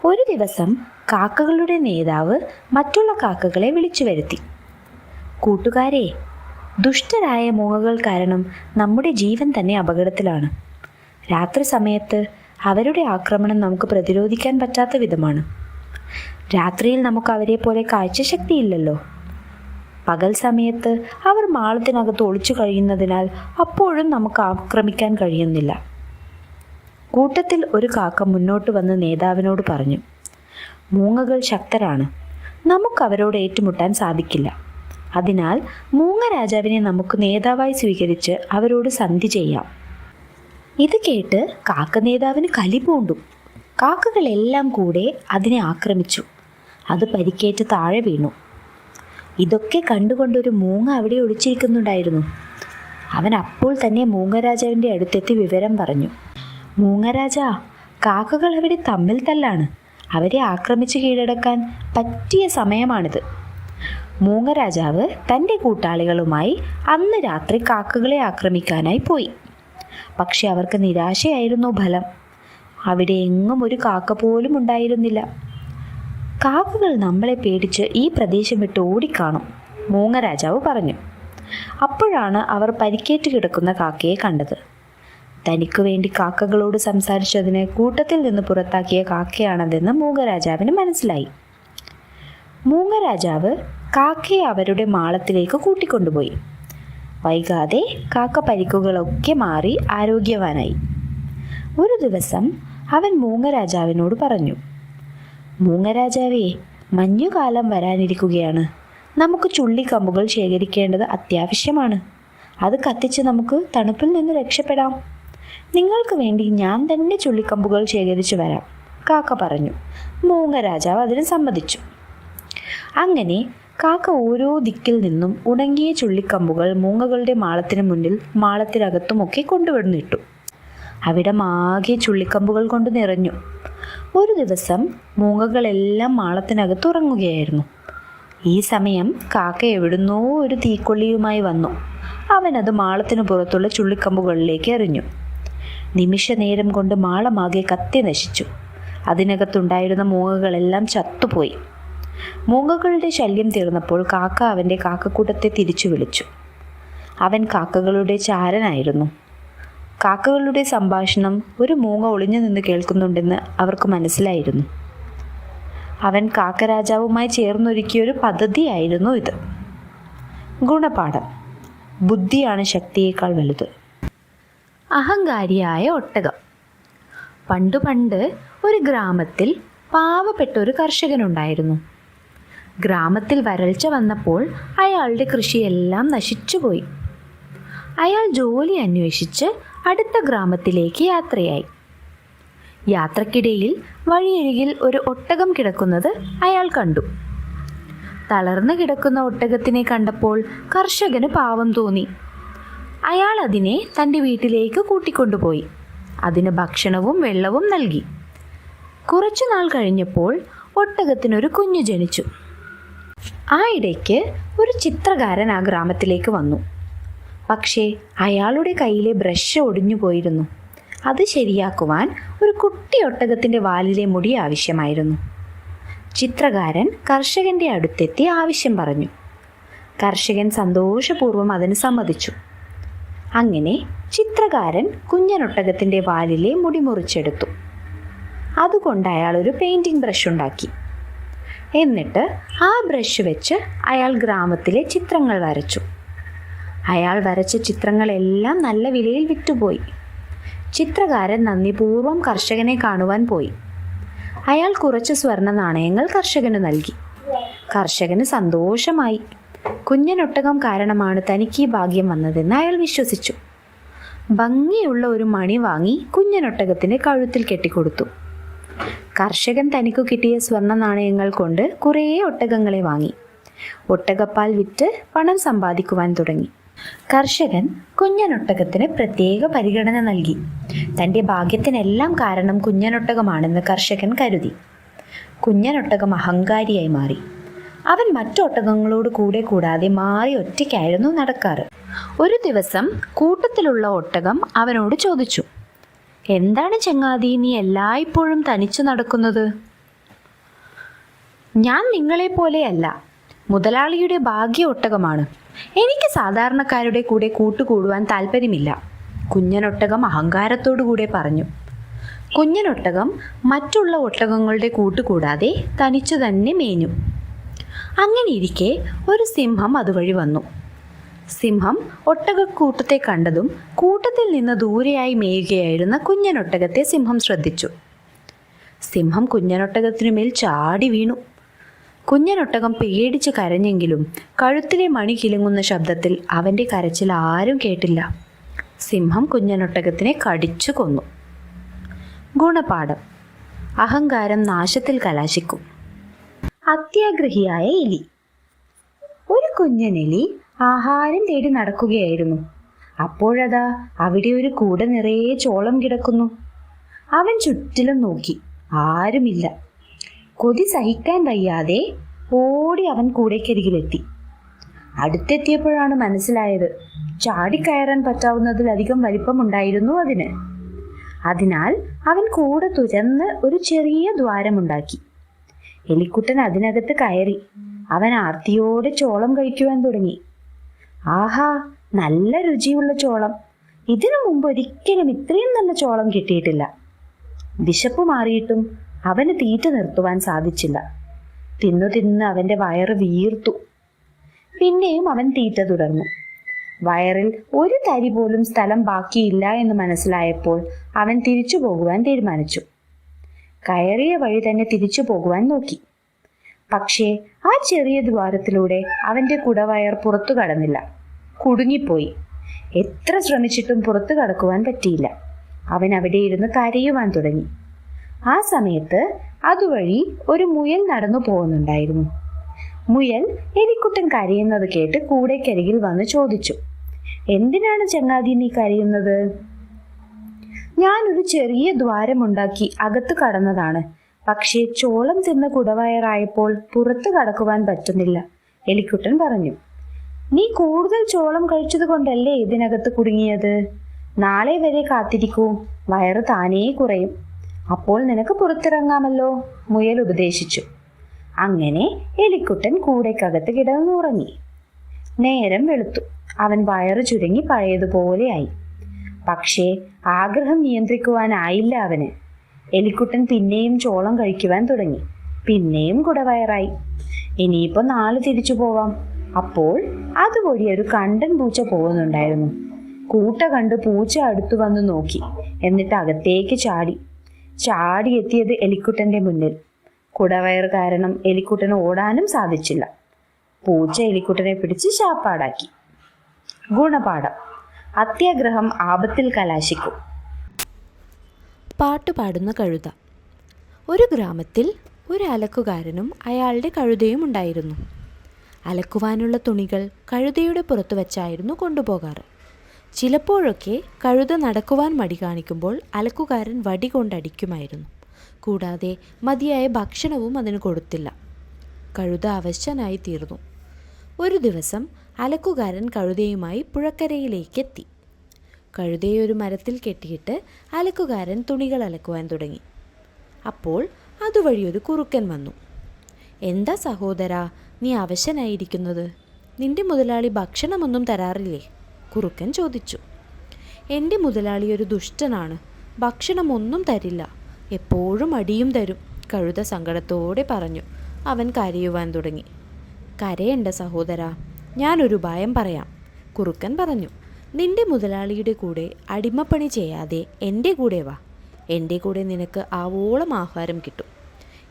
C: ഒരു ദിവസം കാക്കകളുടെ നേതാവ് മറ്റുള്ള കാക്കകളെ വിളിച്ചു വരുത്തി. കൂട്ടുകാരെ, ദുഷ്ടരായ മൂങ്ങകൾ കാരണം നമ്മുടെ ജീവൻ തന്നെ അപകടത്തിലാണ്. രാത്രി സമയത്ത് അവരുടെ ആക്രമണം നമുക്ക് പ്രതിരോധിക്കാൻ പറ്റാത്ത വിധമാണ്. രാത്രിയിൽ നമുക്ക് അവരെ പോലെ കാഴ്ചശക്തിയില്ലല്ലോ. പകൽ സമയത്ത് അവർ മാളത്തിനകത്ത് ഒളിച്ചു കഴിയുന്നതിനാൽ അപ്പോഴും നമുക്ക് ആക്രമിക്കാൻ കഴിയുന്നില്ല. കൂട്ടത്തിൽ ഒരു കാക്ക മുന്നോട്ട് വന്ന് നേതാവിനോട് പറഞ്ഞു, മൂങ്ങകൾ ശക്തരാണ്, നമുക്ക് അവരോട് ഏറ്റുമുട്ടാൻ സാധിക്കില്ല. അതിനാൽ മൂങ്ങ രാജാവിനെ നമുക്ക് നേതാവായി സ്വീകരിച്ച് അവരോട് സന്ധി ചെയ്യാം. ഇത് കേട്ട് കാക്ക നേതാവിന് കലി പൂണ്ടു. കാക്കകളെല്ലാം കൂടെ അതിനെ ആക്രമിച്ചു. അത് പരിക്കേറ്റ് താഴെ വീണു. ഇതൊക്കെ കണ്ടുകൊണ്ടൊരു മൂങ്ങ അവിടെ ഒളിച്ചിരിക്കുന്നുണ്ടായിരുന്നു. അവൻ അപ്പോൾ തന്നെ മൂങ്ങരാജാവിൻ്റെ അടുത്തെത്തി വിവരം പറഞ്ഞു. മൂങ്ങരാജാ, കാക്കകൾ അവിടെ തമ്മിൽ തല്ലാണ്. അവരെ ആക്രമിച്ച് കീഴടക്കാൻ പറ്റിയ സമയമാണിത്. മൂങ്ങരാജാവ് തൻ്റെ കൂട്ടാളികളുമായി അന്ന് രാത്രി കാക്കകളെ ആക്രമിക്കാനായി പോയി. പക്ഷെ അവർക്ക് നിരാശയായിരുന്നു ഫലം. അവിടെ എങ്ങും ഒരു കാക്ക പോലും ഉണ്ടായിരുന്നില്ല. കാക്കകൾ നമ്മളെ പേടിച്ച് ഈ പ്രദേശം വിട്ട് ഓടിക്കാണും, മൂങ്ങരാജാവ് പറഞ്ഞു. അപ്പോഴാണ് അവർ പരിക്കേറ്റ് കിടക്കുന്ന കാക്കയെ കണ്ടത്. തനിക്കു വേണ്ടി കാക്കകളോട് സംസാരിച്ചതിന് കൂട്ടത്തിൽ നിന്ന് പുറത്താക്കിയ കാക്കയാണതെന്ന് മൂങ്ങരാജാവിന് മനസ്സിലായി. മൂങ്ങരാജാവ് കാക്കയെ അവരുടെ മാളത്തിലേക്ക് കൂട്ടിക്കൊണ്ടുപോയി. വൈകാതെ കാക്ക പരിക്കുകളൊക്കെ മാറി ആരോഗ്യവാനായി. ഒരു ദിവസം അവൻ മൂങ്ങരാജാവിനോട് പറഞ്ഞു, മൂങ്ങരാജാവേ, മഞ്ഞുകാലം വരാനിരിക്കുകയാണ്. നമുക്ക് ചുള്ളിക്കമ്പുകൾ ശേഖരിക്കേണ്ടത് അത്യാവശ്യമാണ്. അത് കത്തിച്ച് നമുക്ക് തണുപ്പിൽ നിന്ന് രക്ഷപ്പെടാം. നിങ്ങൾക്ക് വേണ്ടി ഞാൻ തന്നെ ചുള്ളിക്കമ്പുകൾ ശേഖരിച്ചു വരാം, കാക്ക പറഞ്ഞു. മൂങ്ങരാജാവ് അതിന് സമ്മതിച്ചു. അങ്ങനെ കാക്ക ഓരോ ദിക്കിൽ നിന്നും ഉണങ്ങിയ ചുള്ളിക്കമ്പുകൾ മൂങ്ങകളുടെ മാളത്തിന് മുന്നിൽ മാളത്തിനകത്തുമൊക്കെ കൊണ്ടുവന്നിട്ടു. അവിടം ആകെ ചുള്ളിക്കമ്പുകൾ കൊണ്ട് നിറഞ്ഞു. ഒരു ദിവസം മൂങ്ങകളെല്ലാം മാളത്തിനകത്ത് ഉറങ്ങുകയായിരുന്നു. ഈ സമയം കാക്ക എവിടുന്നോ ഒരു തീക്കൊള്ളിയുമായി വന്നു. അവനത് മാളത്തിന് പുറത്തുള്ള ചുള്ളിക്കമ്പുകളിലേക്ക് എറിഞ്ഞു. നിമിഷ നേരം കൊണ്ട് മാളമാകെ കത്തി നശിച്ചു. അതിനകത്തുണ്ടായിരുന്ന മൂങ്ങകളെല്ലാം ചത്തുപോയി. മൂങ്ങകളുടെ ശല്യം തീർന്നപ്പോൾ കാക്ക അവൻ്റെ കാക്കക്കൂട്ടത്തെ തിരിച്ചു വിളിച്ചു. അവൻ കാക്കകളുടെ ചാരനായിരുന്നു. കാക്കകളുടെ സംഭാഷണം ഒരു മൂങ്ങ ഒളിഞ്ഞു നിന്ന് കേൾക്കുന്നുണ്ടെന്ന് അവർക്ക് മനസ്സിലായിരുന്നു. അവൻ കാക്കരാജാവുമായി ചേർന്നൊരുക്കിയൊരു പദ്ധതിയായിരുന്നു ഇത്. ഗുണപാഠം: ബുദ്ധിയാണ് ശക്തിയേക്കാൾ വലുത്. അഹങ്കാരിയായ ഒട്ടകം. പണ്ട് ഒരു ഗ്രാമത്തിൽ പാവപ്പെട്ട ഒരു കർഷകനുണ്ടായിരുന്നു. ഗ്രാമത്തിൽ വരൾച്ച വന്നപ്പോൾ അയാളുടെ കൃഷിയെല്ലാം നശിച്ചുപോയി. അയാൾ ജോലി അന്വേഷിച്ച് അടുത്ത ഗ്രാമത്തിലേക്ക് യാത്രയായി. യാത്രക്കിടയിൽ വഴിയരികിൽ ഒരു ഒട്ടകം കിടക്കുന്നത് അയാൾ കണ്ടു. തളർന്നു കിടക്കുന്ന ഒട്ടകത്തിനെ കണ്ടപ്പോൾ കർഷകന് പാവം തോന്നി. അയാൾ അതിനെ തൻ്റെ വീട്ടിലേക്ക് കൂട്ടിക്കൊണ്ടുപോയി. അതിന് ഭക്ഷണവും വെള്ളവും നൽകി. കുറച്ചുനാൾ കഴിഞ്ഞപ്പോൾ ഒട്ടകത്തിനൊരു കുഞ്ഞു ജനിച്ചു. ആ ഇടയ്ക്ക് ഒരു ചിത്രകാരൻ ആ ഗ്രാമത്തിലേക്ക് വന്നു. പക്ഷേ അയാളുടെ കയ്യിലെ ബ്രഷ് ഒടിഞ്ഞു പോയിരുന്നു. അത് ശരിയാക്കുവാൻ ഒരു കുട്ടി ഒട്ടകത്തിൻ്റെ വാലിലെ മുടി ആവശ്യമായിരുന്നു. ചിത്രകാരൻ കർഷകൻ്റെ അടുത്തെത്തി ആവശ്യം പറഞ്ഞു. കർഷകൻ സന്തോഷപൂർവ്വം അതിന് സമ്മതിച്ചു. അങ്ങനെ ചിത്രകാരൻ കുഞ്ഞനൊട്ടകത്തിൻ്റെ വാലിലെ മുടി മുറിച്ചെടുത്തു. അതുകൊണ്ട് അയാൾ ഒരു പെയിൻറ്റിംഗ് ബ്രഷ് ഉണ്ടാക്കി. എന്നിട്ട് ആ ബ്രഷ് വെച്ച് അയാൾ ഗ്രാമത്തിലെ ചിത്രങ്ങൾ വരച്ചു. അയാൾ വരച്ച ചിത്രങ്ങളെല്ലാം നല്ല വിലയിൽ വിറ്റുപോയി. ചിത്രകാരൻ നന്ദിപൂർവ്വം കർഷകനെ കാണുവാൻ പോയി. അയാൾ കുറച്ച് സ്വർണ്ണ നാണയങ്ങൾ കർഷകന് നൽകി. കർഷകന് സന്തോഷമായി. കുഞ്ഞനൊട്ടകം കാരണമാണ് തനിക്ക് ഈ ഭാഗ്യം വന്നതെന്ന് അയാൾ വിശ്വസിച്ചു. ഭംഗിയുള്ള ഒരു മണി വാങ്ങി കുഞ്ഞനൊട്ടകത്തിൻ്റെ കഴുത്തിൽ കെട്ടിക്കൊടുത്തു. കർഷകൻ തനിക്ക് കിട്ടിയ സ്വർണ്ണ നാണയങ്ങൾ കൊണ്ട് കുറേ ഒട്ടകങ്ങളെ വാങ്ങി. ഒട്ടകപ്പാൽ വിറ്റ് പണം സമ്പാദിക്കുവാൻ തുടങ്ങി. കർഷകൻ കുഞ്ഞനൊട്ടകത്തിന് പ്രത്യേക പരിഗണന നൽകി. തൻ്റെ ഭാഗ്യത്തിനെല്ലാം കാരണം കുഞ്ഞനൊട്ടകമാണെന്ന് കർഷകൻ കരുതി. കുഞ്ഞനൊട്ടകം അഹങ്കാരിയായി മാറി. അവൻ മറ്റൊട്ടകങ്ങളോട് കൂടാതെ മാറി ഒറ്റയ്ക്കായിരുന്നു നടക്കാറ്. ഒരു ദിവസം കൂട്ടത്തിലുള്ള ഒട്ടകം അവനോട് ചോദിച്ചു, എന്താണ് ചങ്ങാതി, നീ എല്ലായ്പ്പോഴും തനിച്ചു നടക്കുന്നത്? ഞാൻ നിങ്ങളെപ്പോലെയല്ല, മുതലാളിയുടെ ഭാഗ്യ ഒട്ടകമാണ്. എനിക്ക് സാധാരണക്കാരുടെ കൂടെ കൂട്ടുകൂടുവാൻ താല്പര്യമില്ല, കുഞ്ഞനൊട്ടകം അഹങ്കാരത്തോടുകൂടെ പറഞ്ഞു. കുഞ്ഞനൊട്ടകം മറ്റുള്ള ഒട്ടകങ്ങളുടെ കൂട്ടുകൂടാതെ തനിച്ചു തന്നെ മേഞ്ഞു. അങ്ങനെയിരിക്കെ ഒരു സിംഹം അതുവഴി വന്നു. സിംഹം ഒട്ടകക്കൂട്ടത്തെ കണ്ടതും കൂട്ടത്തിൽ നിന്ന് ദൂരെയായി മേയുകയായിരുന്ന കുഞ്ഞനൊട്ടകത്തെ സിംഹം ശ്രദ്ധിച്ചു. സിംഹം കുഞ്ഞനൊട്ടകത്തിനുമേൽ ചാടി വീണു. കുഞ്ഞനൊട്ടകം പേടിച്ച് കരഞ്ഞെങ്കിലും കഴുത്തിലെ മണി കിലുങ്ങുന്ന ശബ്ദത്തിൽ അവൻ്റെ കരച്ചിൽ ആരും കേട്ടില്ല. സിംഹം കുഞ്ഞനൊട്ടകത്തിനെ കടിച്ചു കൊന്നു. ഗുണപാഠം: അഹങ്കാരം നാശത്തിൽ കലാശിക്കും. അത്യാഗ്രഹിയായ എലി. ഒരു കുഞ്ഞനെലി ആഹാരം തേടി നടക്കുകയായിരുന്നു. അപ്പോഴതാ അവിടെ ഒരു കൂട നിറയെ ചോളം കിടക്കുന്നു. അവൻ ചുറ്റിലും നോക്കി, ആരുമില്ല. കൊതി സഹിക്കാൻ വയ്യാതെ ഓടി അവൻ കൂടയ്ക്കരികിലെത്തി. അടുത്തെത്തിയപ്പോഴാണ് മനസ്സിലായത് ചാടിക്കയറാൻ പറ്റാവുന്നതിലധികം വലിപ്പമുണ്ടായിരുന്നു അതിന്. അതിനാൽ അവൻ കൂട തുരന്ന് ഒരു ചെറിയ ദ്വാരമുണ്ടാക്കി. എലിക്കുട്ടൻ അതിനകത്ത് കയറി. അവൻ ആർത്തിയോടെ ചോളം കഴിക്കുവാൻ തുടങ്ങി. ആഹാ, നല്ല രുചിയുള്ള ചോളം! ഇതിനു മുമ്പ് ഒരിക്കലും ഇത്രയും നല്ല ചോളം കിട്ടിയിട്ടില്ല. വിശപ്പ് മാറിയിട്ടും അവന് തീറ്റ നിർത്തുവാൻ സാധിച്ചില്ല. തിന്നു തിന്ന് അവന്റെ വയറ് വീർത്തു. പിന്നെയും അവൻ തീറ്റ തുടർന്നു. വയറിൽ ഒരു തരി പോലും സ്ഥലം ബാക്കിയില്ല എന്ന് മനസ്സിലായപ്പോൾ അവൻ തിരിച്ചു പോകുവാൻ തീരുമാനിച്ചു. കയറിയ വഴി തന്നെ തിരിച്ചു പോകുവാൻ നോക്കി. പക്ഷേ ആ ചെറിയ ദ്വാരത്തിലൂടെ അവന്റെ കുടവയർ പുറത്തു കടന്നില്ല. കുടുങ്ങിപ്പോയി. എത്ര ശ്രമിച്ചിട്ടും പുറത്തു കടക്കുവാൻ പറ്റിയില്ല. അവൻ അവിടെ ഇരുന്ന് കരയുവാൻ തുടങ്ങി. ആ സമയത്ത് അതുവഴി ഒരു മുയൽ നടന്നു പോകുന്നുണ്ടായിരുന്നു. മുയൽ എലിക്കുട്ടൻ കരയുന്നത് കേട്ട് കൂടയ്ക്കരികിൽ വന്ന് ചോദിച്ചു, എന്തിനാണ് ചങ്ങാതി നീ കരയുന്നത്? ഞാനൊരു ചെറിയ ദ്വാരമുണ്ടാക്കി അകത്ത് കടന്നതാണ്. പക്ഷേ ചോളം തിന്ന കുടവയറായപ്പോൾ പുറത്തു കടക്കുവാൻ പറ്റുന്നില്ല, എലിക്കുട്ടൻ പറഞ്ഞു. നീ കൂടുതൽ ചോളം കഴിച്ചത് കൊണ്ടല്ലേ ഇതിനകത്ത് കുടുങ്ങിയത്? നാളെ വരെ കാത്തിരിക്കൂ, വയറ് താനേ കുറയും. അപ്പോൾ നിനക്ക് പുറത്തിറങ്ങാമല്ലോ, മുയൽ ഉപദേശിച്ചു. അങ്ങനെ എലിക്കുട്ടൻ കൂടയ്ക്കകത്ത് കിടന്നുറങ്ങി. നേരം വെളുത്തു. അവൻ വയറ് ചുരുങ്ങി പഴയതുപോലെയായി. പക്ഷേ ആഗ്രഹം നിയന്ത്രിക്കുവാനായില്ല അവന്. എലിക്കുട്ടൻ പിന്നെയും ചോളം കഴിക്കുവാൻ തുടങ്ങി. പിന്നെയും കുടവയറായി. ഇനിയിപ്പോ നാളെ തിരിച്ചു പോവാം. അപ്പോൾ അതുവഴി ഒരു കണ്ടൻ പൂച്ച പോകുന്നുണ്ടായിരുന്നു. കൂട്ട കണ്ട് പൂച്ച അടുത്തു വന്ന് നോക്കി. എന്നിട്ട് അകത്തേക്ക് ചാടി എത്തിയത് എലിക്കുട്ടന്റെ മുന്നിൽ. കുടവയർ കാരണം എലിക്കുട്ടന് ഓടാനും സാധിച്ചില്ല. പൂച്ച എലിക്കുട്ടനെ പിടിച്ച് ശാപ്പാടാക്കി. ഗുണപാഠം: അത്യാഗ്രഹം ആപത്തിൽ കലാശിക്കും.
B: പാട്ടുപാടുന്ന കഴുത. ഒരു ഗ്രാമത്തിൽ ഒരു അലക്കുകാരനും അയാളുടെ കഴുതയും ഉണ്ടായിരുന്നു. അലക്കുവാനുള്ള തുണികൾ കഴുതയുടെ പുറത്തു വച്ചായിരുന്നു കൊണ്ടുപോകാറ്. ചിലപ്പോഴൊക്കെ കഴുത നടക്കുവാൻ മടി കാണിക്കുമ്പോൾ അലക്കുകാരൻ വടി കൊണ്ടടിക്കുമായിരുന്നു. കൂടാതെ മതിയായ ഭക്ഷണവും അതിന് കൊടുത്തില്ല. കഴുത അവശനായി തീർന്നു. ഒരു ദിവസം അലക്കുകാരൻ കഴുതയുമായി പുഴക്കരയിലേക്കെത്തി. കഴുതയെ ഒരു മരത്തിൽ കെട്ടിയിട്ട് അലക്കുകാരൻ തുണികൾ അലക്കുവാൻ തുടങ്ങി. അപ്പോൾ അതുവഴി ഒരു കുറുക്കൻ വന്നു. എന്താ സഹോദരാ, നീ അവശനായിരിക്കുന്നത്? നിന്റെ മുതലാളി ഭക്ഷണമൊന്നും തരാറില്ലേ? കുറുക്കൻ ചോദിച്ചു. എൻ്റെ മുതലാളി ഒരു ദുഷ്ടനാണ്, ഭക്ഷണമൊന്നും തരില്ല, എപ്പോഴും അടിയും തരും, കഴുത സങ്കടത്തോടെ പറഞ്ഞു. അവൻ കരയുവാൻ തുടങ്ങി. കരയണ്ട സഹോദരാ, ഞാനൊരു ഭയം പറയാം, കുറുക്കൻ പറഞ്ഞു. നിന്റെ മുതലാളിയുടെ കൂടെ അടിമപ്പണി ചെയ്യാതെ എൻ്റെ കൂടെ വാ. എൻ്റെ കൂടെ നിനക്ക് ആവോളം ആഹാരം കിട്ടും.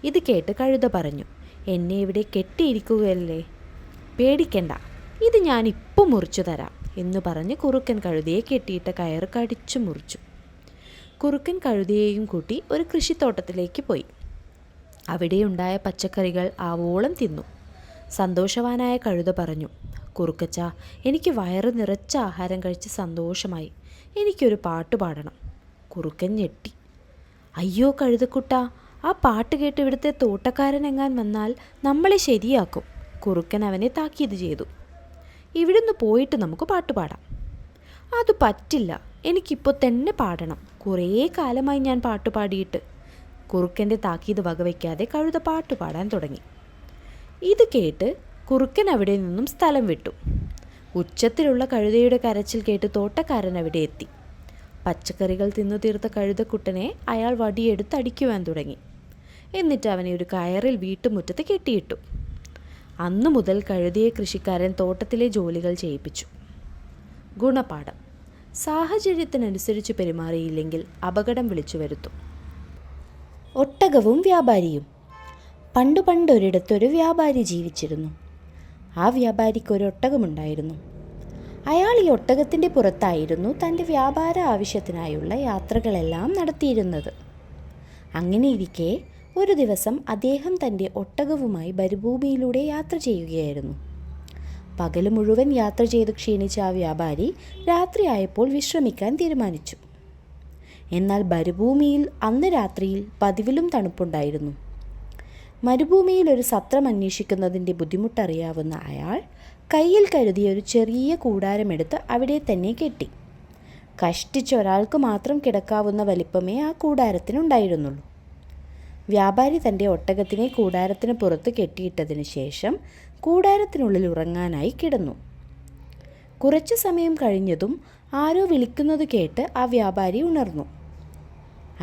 B: ഇത് കേട്ട് കഴുത പറഞ്ഞു, എന്നെ ഇവിടെ കെട്ടിയിരിക്കുകയല്ലേ, പേടിക്കണ്ട, ഇത് ഞാനിപ്പോൾ മുറിച്ചു തരാം എന്ന് പറഞ്ഞ് കുറുക്കൻ കഴുതയെ കെട്ടിയിട്ട കയറ് കടിച്ചു മുറിച്ചു. കുറുക്കൻ കഴുതയെയും കൂട്ടി ഒരു കൃഷിത്തോട്ടത്തിലേക്ക് പോയി. അവിടെയുണ്ടായ പച്ചക്കറികൾ ആവോളം തിന്നു. സന്തോഷവാനായ കഴുത പറഞ്ഞു, കുറുക്കച്ച, എനിക്ക് വയറ് നിറച്ച ആഹാരം കഴിച്ച് സന്തോഷമായി, എനിക്കൊരു പാട്ട് പാടണം. കുറുക്കൻ ഞെട്ടി. അയ്യോ കഴുതക്കുട്ട, ആ പാട്ട് കേട്ട് ഇവിടുത്തെ തോട്ടക്കാരനെങ്ങാൻ വന്നാൽ നമ്മളെ ശരിയാക്കും. കുറുക്കൻ അവനെ താക്കീത് ചെയ്തു. ഇവിടുന്ന് പോയിട്ട് നമുക്ക് പാട്ട് പാടാം. അത് പറ്റില്ല, എനിക്കിപ്പോൾ തന്നെ പാടണം, കുറേ കാലമായി ഞാൻ പാട്ട് പാടിയിട്ട്. കുറുക്കൻ്റെ താക്കീത് വകവയ്ക്കാതെ കഴുത പാട്ട് പാടാൻ തുടങ്ങി. ഇത് കേട്ട് കുറുക്കൻ അവിടെ നിന്നും സ്ഥലം വിട്ടു. ഉച്ചത്തിലുള്ള കഴുതയുടെ കരച്ചിൽ കേട്ട് തോട്ടക്കാരൻ അവിടെ എത്തി. പച്ചക്കറികൾ തിന്നു തീർത്ത കഴുതക്കുട്ടനെ അയാൾ വടിയെടുത്ത് അടിക്കുവാൻ തുടങ്ങി. എന്നിട്ട് അവനെ ഒരു കയറിൽ വീട്ടുമുറ്റത്ത് കെട്ടിയിട്ടു. അന്നു മുതൽ കഴുതയെ കൃഷിക്കാരൻ തോട്ടത്തിലെ ജോലികൾ ചെയ്യിപ്പിച്ചു. ഗുണപാഠം: സാഹചര്യത്തിനനുസരിച്ച് പെരുമാറിയില്ലെങ്കിൽ അപകടം വിളിച്ചു വരുത്തും. ഒട്ടകവും വ്യാപാരിയും. പണ്ടൊരിടത്തൊരു വ്യാപാരി ജീവിച്ചിരുന്നു. ആ വ്യാപാരിക്ക് ഒരു ഒട്ടകമുണ്ടായിരുന്നു. അയാൾ ഈ ഒട്ടകത്തിൻ്റെ പുറത്തായിരുന്നു തൻ്റെ വ്യാപാര ആവശ്യത്തിനായുള്ള യാത്രകളെല്ലാം നടത്തിയിരുന്നത്. അങ്ങനെയിരിക്കെ ഒരു ദിവസം അദ്ദേഹം തൻ്റെ ഒട്ടകവുമായി മരുഭൂമിയിലൂടെ യാത്ര ചെയ്യുകയായിരുന്നു. പകൽ മുഴുവൻ യാത്ര ചെയ്ത് ക്ഷീണിച്ച ആ വ്യാപാരി രാത്രിയായപ്പോൾ വിശ്രമിക്കാൻ തീരുമാനിച്ചു. എന്നാൽ മരുഭൂമിയിൽ അന്ന് രാത്രിയിൽ പതിവിലും തണുപ്പുണ്ടായിരുന്നു. മരുഭൂമിയിൽ ഒരു സത്രം അന്വേഷിക്കുന്നതിൻ്റെ ബുദ്ധിമുട്ടറിയാവുന്ന അയാൾ കയ്യിൽ കരുതിയ ഒരു ചെറിയ കൂടാരമെടുത്ത് അവിടെ തന്നെ കെട്ടി. കഷ്ടിച്ച് ഒരാൾക്ക് മാത്രം കിടക്കാവുന്ന വലിപ്പമേ ആ കൂടാരത്തിനുണ്ടായിരുന്നുള്ളൂ. വ്യാപാരി തൻ്റെ ഒട്ടകത്തിനെ കൂടാരത്തിന് പുറത്ത് കെട്ടിയിട്ടതിന് ശേഷം കൂടാരത്തിനുള്ളിൽ ഉറങ്ങാനായി കിടന്നു. കുറച്ചു സമയം കഴിഞ്ഞതും ആരോ വിളിക്കുന്നത് കേട്ട് ആ വ്യാപാരി ഉണർന്നു.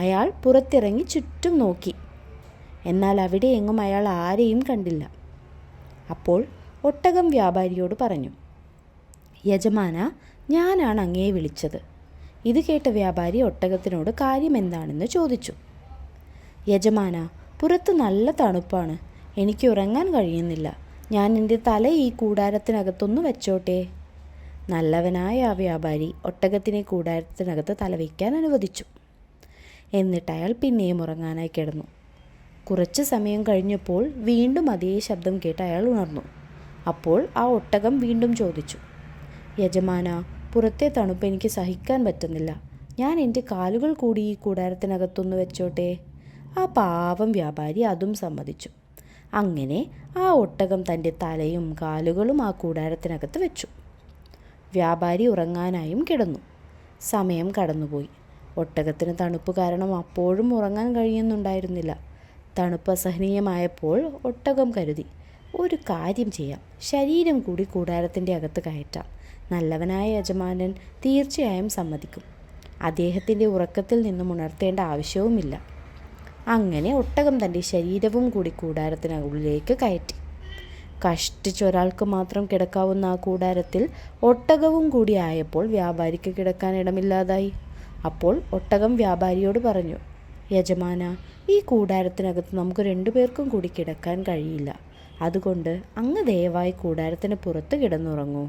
B: അയാൾ പുറത്തിറങ്ങി ചുറ്റും നോക്കി. എന്നാൽ അവിടെ എങ്ങും അയാൾ ആരെയും കണ്ടില്ല. അപ്പോൾ ഒട്ടകം വ്യാപാരിയോട് പറഞ്ഞു, യജമാന, ഞാനാണ് അങ്ങയെ വിളിച്ചത്. ഇത് കേട്ട വ്യാപാരി ഒട്ടകത്തിനോട് കാര്യം എന്താണെന്ന് ചോദിച്ചു. യജമാന, പുറത്ത് നല്ല തണുപ്പാണ്, എനിക്ക് ഉറങ്ങാൻ കഴിയുന്നില്ല. ഞാൻ എൻ്റെ തല ഈ കൂടാരത്തിനകത്തൊന്ന് വെച്ചോട്ടെ. നല്ലവനായ ആ വ്യാപാരി ഒട്ടകത്തിനെ കൂടാരത്തിനകത്ത് തല വയ്ക്കാൻ അനുവദിച്ചു. എന്നിട്ട് അയാൾ പിന്നെയും ഉറങ്ങാനായി കിടന്നു. കുറച്ച് സമയം കഴിഞ്ഞപ്പോൾ വീണ്ടും അതേ ശബ്ദം കേട്ട് അയാൾ ഉണർന്നു. അപ്പോൾ ആ ഒട്ടകം വീണ്ടും ചോദിച്ചു, യജമാന, പുറത്തെ തണുപ്പ് എനിക്ക് സഹിക്കാൻ പറ്റുന്നില്ല. ഞാൻ എൻ്റെ കാലുകൾ കൂടി ഈ കൂടാരത്തിനകത്തൊന്ന് വെച്ചോട്ടെ. ആ പാവം വ്യാപാരി അതും സമ്മതിച്ചു. അങ്ങനെ ആ ഒട്ടകം തൻ്റെ തലയും കാലുകളും ആ കൂടാരത്തിനകത്ത് വെച്ചു. വ്യാപാരി ഉറങ്ങാനായും കിടന്നു. സമയം കടന്നുപോയി. ഒട്ടകത്തിന് തണുപ്പ് കാരണം അപ്പോഴും ഉറങ്ങാൻ കഴിയുന്നുണ്ടായിരുന്നില്ല. തണുപ്പ് അസഹനീയമായപ്പോൾ ഒട്ടകം കരുതി, ഒരു കാര്യം ചെയ്യാം, ശരീരം കൂടി കൂടാരത്തിൻ്റെ അകത്ത് കയറ്റാം. നല്ലവനായ യജമാനൻ തീർച്ചയായും സമ്മതിക്കും. അദ്ദേഹത്തിൻ്റെ ഉറക്കത്തിൽ നിന്നും ഉണർത്തേണ്ട ആവശ്യവുമില്ല. അങ്ങനെ ഒട്ടകം തൻ്റെ ശരീരവും കൂടി കൂടാരത്തിനുള്ളിലേക്ക് കയറ്റി. കഷ്ടിച്ചൊരാൾക്ക് മാത്രം കിടക്കാവുന്ന ആ കൂടാരത്തിൽ ഒട്ടകവും കൂടി ആയപ്പോൾ വ്യാപാരിക്ക് കിടക്കാൻ ഇടമില്ലാതായി. അപ്പോൾ ഒട്ടകം വ്യാപാരിയോട് പറഞ്ഞു, യജമാന, ഈ കൂടാരത്തിനകത്ത് നമുക്ക് 2 പേർക്കും കൂടി കിടക്കാൻ കഴിയില്ല. അതുകൊണ്ട് അങ്ങ് ദയവായി കൂടാരത്തിന് പുറത്ത് കിടന്നുറങ്ങൂ.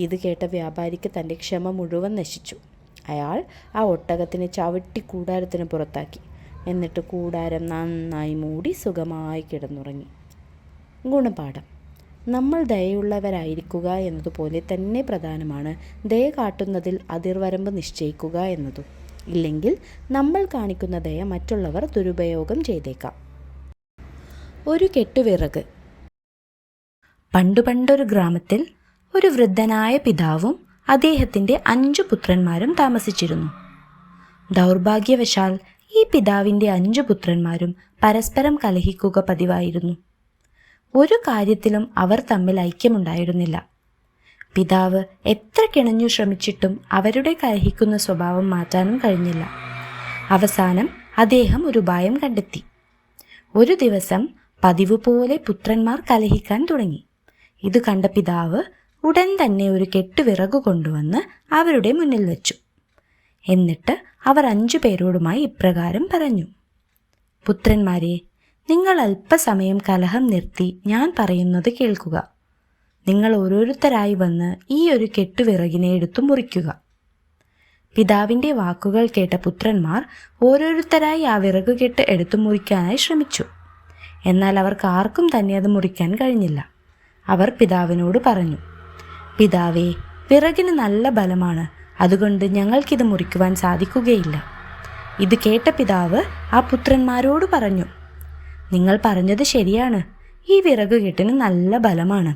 B: ഇത് കേട്ട വ്യാപാരിക്ക് തൻ്റെ ക്ഷമ മുഴുവൻ നശിച്ചു. അയാൾ ആ ഒട്ടകത്തിനെ ചവിട്ടി കൂടാരത്തിന് പുറത്താക്കി. എന്നിട്ട് കൂടാരം നന്നായി മൂടി സുഖമായി കിടന്നുറങ്ങി. ഗുണപാഠം: നമ്മൾ ദയയുള്ളവരായിരിക്കുക എന്നതുപോലെ തന്നെ പ്രധാനമാണ് ദയ കാട്ടുന്നതിൽ അതിർവരമ്പ് നിശ്ചയിക്കുക എന്നതും. ഇല്ലെങ്കിൽ നമ്മൾ കാണിക്കുന്ന ദയ മറ്റുള്ളവർ ദുരുപയോഗം ചെയ്തേക്കാം. ഒരു കെട്ടുവിറക്. പണ്ടൊരു ഗ്രാമത്തിൽ ഒരു വൃദ്ധനായ പിതാവും അദ്ദേഹത്തിൻ്റെ 5 പുത്രന്മാരും താമസിച്ചിരുന്നു. ദൗർഭാഗ്യവശാൽ ഈ പിതാവിൻ്റെ 5 പുത്രന്മാരും പരസ്പരം കലഹിക്കുക പതിവായിരുന്നു. ഒരു കാര്യത്തിലും അവർ തമ്മിൽ ഐക്യമുണ്ടായിരുന്നില്ല. പിതാവ് എത്ര കിണഞ്ഞു ശ്രമിച്ചിട്ടും അവരുടെ കലഹിക്കുന്ന സ്വഭാവം മാറ്റാനും കഴിഞ്ഞില്ല. അവസാനം അദ്ദേഹം ഒരു ഉപായം കണ്ടെത്തി. ഒരു ദിവസം പതിവ് പോലെ പുത്രന്മാർ കലഹിക്കാൻ തുടങ്ങി. ഇത് കണ്ട പിതാവ് ഉടൻ തന്നെ ഒരു കെട്ട് വിറക് കൊണ്ടുവന്ന് അവരുടെ മുന്നിൽ വെച്ചു. എന്നിട്ട് അവർ 5 പേരോടുമായി ഇപ്രകാരം പറഞ്ഞു, പുത്രന്മാരെ, നിങ്ങൾ അല്പസമയം കലഹം നിർത്തി ഞാൻ പറയുന്നത് കേൾക്കുക. നിങ്ങൾ ഓരോരുത്തരായി വന്ന് ഈ ഒരു കെട്ടുവിറകിനെ എടുത്തു മുറിക്കുക. പിതാവിൻ്റെ വാക്കുകൾ കേട്ട പുത്രന്മാർ ഓരോരുത്തരായി ആ വിറക് കെട്ട് എടുത്തു മുറിക്കാനായി ശ്രമിച്ചു. എന്നാൽ അവർക്ക് ആർക്കും തന്നെ അത് മുറിക്കാൻ കഴിഞ്ഞില്ല. അവർ പിതാവിനോട് പറഞ്ഞു, പിതാവേ, വിറകിന് നല്ല ബലമാണ്, അതുകൊണ്ട് ഞങ്ങൾക്കിത് മുറിക്കുവാൻ സാധിക്കുകയില്ല. ഇത് കേട്ട പിതാവ് ആ പുത്രന്മാരോട് പറഞ്ഞു, നിങ്ങൾ പറഞ്ഞത് ശരിയാണ്, ഈ വിറക് കെട്ടിന് നല്ല ബലമാണ്.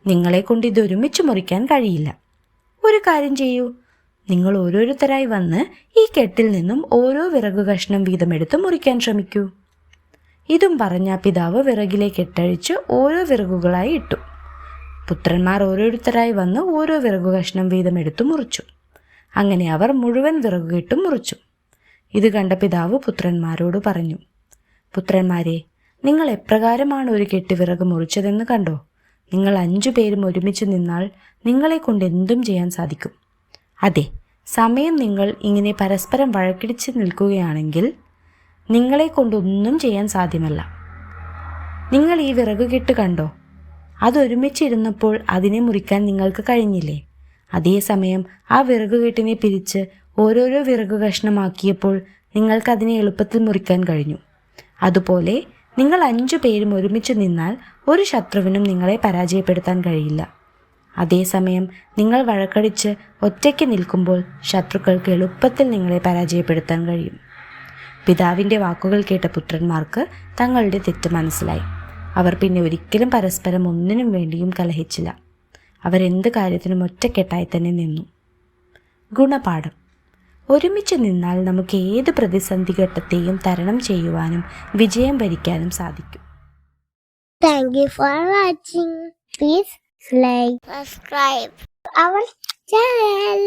B: നിങ്ങളെ കൊണ്ട് ഇത് ഒരുമിച്ച് മുറിക്കാൻ കഴിയില്ല. ഒരു കാര്യം ചെയ്യൂ, നിങ്ങൾ ഓരോരുത്തരായി വന്ന് ഈ കെട്ടിൽ നിന്നും ഓരോ വിറക് കഷ്ണം വീതമെടുത്ത് മുറിക്കാൻ ശ്രമിക്കൂ. ഇതും പറഞ്ഞ പിതാവ് വിറകിലെ കെട്ടഴിച്ച് ഓരോ വിറകുകളായി ഇട്ടു. പുത്രന്മാർ ഓരോരുത്തരായി വന്ന് ഓരോ വിറകു കഷ്ണം വീതമെടുത്ത് മുറിച്ചു. അങ്ങനെ അവർ മുഴുവൻ വിറകുകെട്ടും മുറിച്ചു. ഇത് കണ്ട പിതാവ് പുത്രന്മാരോട് പറഞ്ഞു, പുത്രന്മാരെ, നിങ്ങൾ എപ്രകാരമാണ് ഒരു കെട്ട് വിറക് മുറിച്ചതെന്ന് കണ്ടോ? നിങ്ങൾ 5 പേരും ഒരുമിച്ച് നിന്നാൽ നിങ്ങളെ കൊണ്ട് എന്തും ചെയ്യാൻ സാധിക്കും. അതെ, സമയം നിങ്ങൾ ഇങ്ങനെ പരസ്പരം വഴക്കിടിച്ച് നിൽക്കുകയാണെങ്കിൽ നിങ്ങളെ കൊണ്ടൊന്നും ചെയ്യാൻ സാധ്യമല്ല. നിങ്ങൾ ഈ വിറക് കെട്ട് കണ്ടോ? അതൊരുമിച്ചിരുന്നപ്പോൾ അതിനെ മുറിക്കാൻ നിങ്ങൾക്ക് കഴിഞ്ഞില്ലേ? അതേസമയം ആ വിറകുകെട്ടിനെ പിരിച്ച് ഓരോരോ വിറകു കഷ്ണമാക്കിയപ്പോൾ നിങ്ങൾക്കതിനെ എളുപ്പത്തിൽ മുറിക്കാൻ കഴിഞ്ഞു. അതുപോലെ നിങ്ങൾ 5 പേരും ഒരുമിച്ച് നിന്നാൽ ഒരു ശത്രുവിനും നിങ്ങളെ പരാജയപ്പെടുത്താൻ കഴിയില്ല. അതേസമയം നിങ്ങൾ വഴക്കടിച്ച് ഒറ്റയ്ക്ക് നിൽക്കുമ്പോൾ ശത്രുക്കൾക്ക് എളുപ്പത്തിൽ നിങ്ങളെ പരാജയപ്പെടുത്താൻ കഴിയും. പിതാവിൻ്റെ വാക്കുകൾ കേട്ട പുത്രന്മാർക്ക് തങ്ങളുടെ തെറ്റ് മനസ്സിലായി. അവർ പിന്നെ ഒരിക്കലും പരസ്പരം ഒന്നിനും വേണ്ടിയും കലഹിച്ചില്ല. അവരെന്ത് കാര്യത്തിനും ഒറ്റക്കെട്ടായി തന്നെ നിന്നു. ഗുണപാഠം: ഒരുമിച്ച് നിന്നാൽ നമുക്ക് ഏത് പ്രതിസന്ധി ഘട്ടത്തെയും തരണം ചെയ്യുവാനും വിജയം വരിക്കാനും സാധിക്കും.
D: Thank you for watching. Please like, subscribe our channel.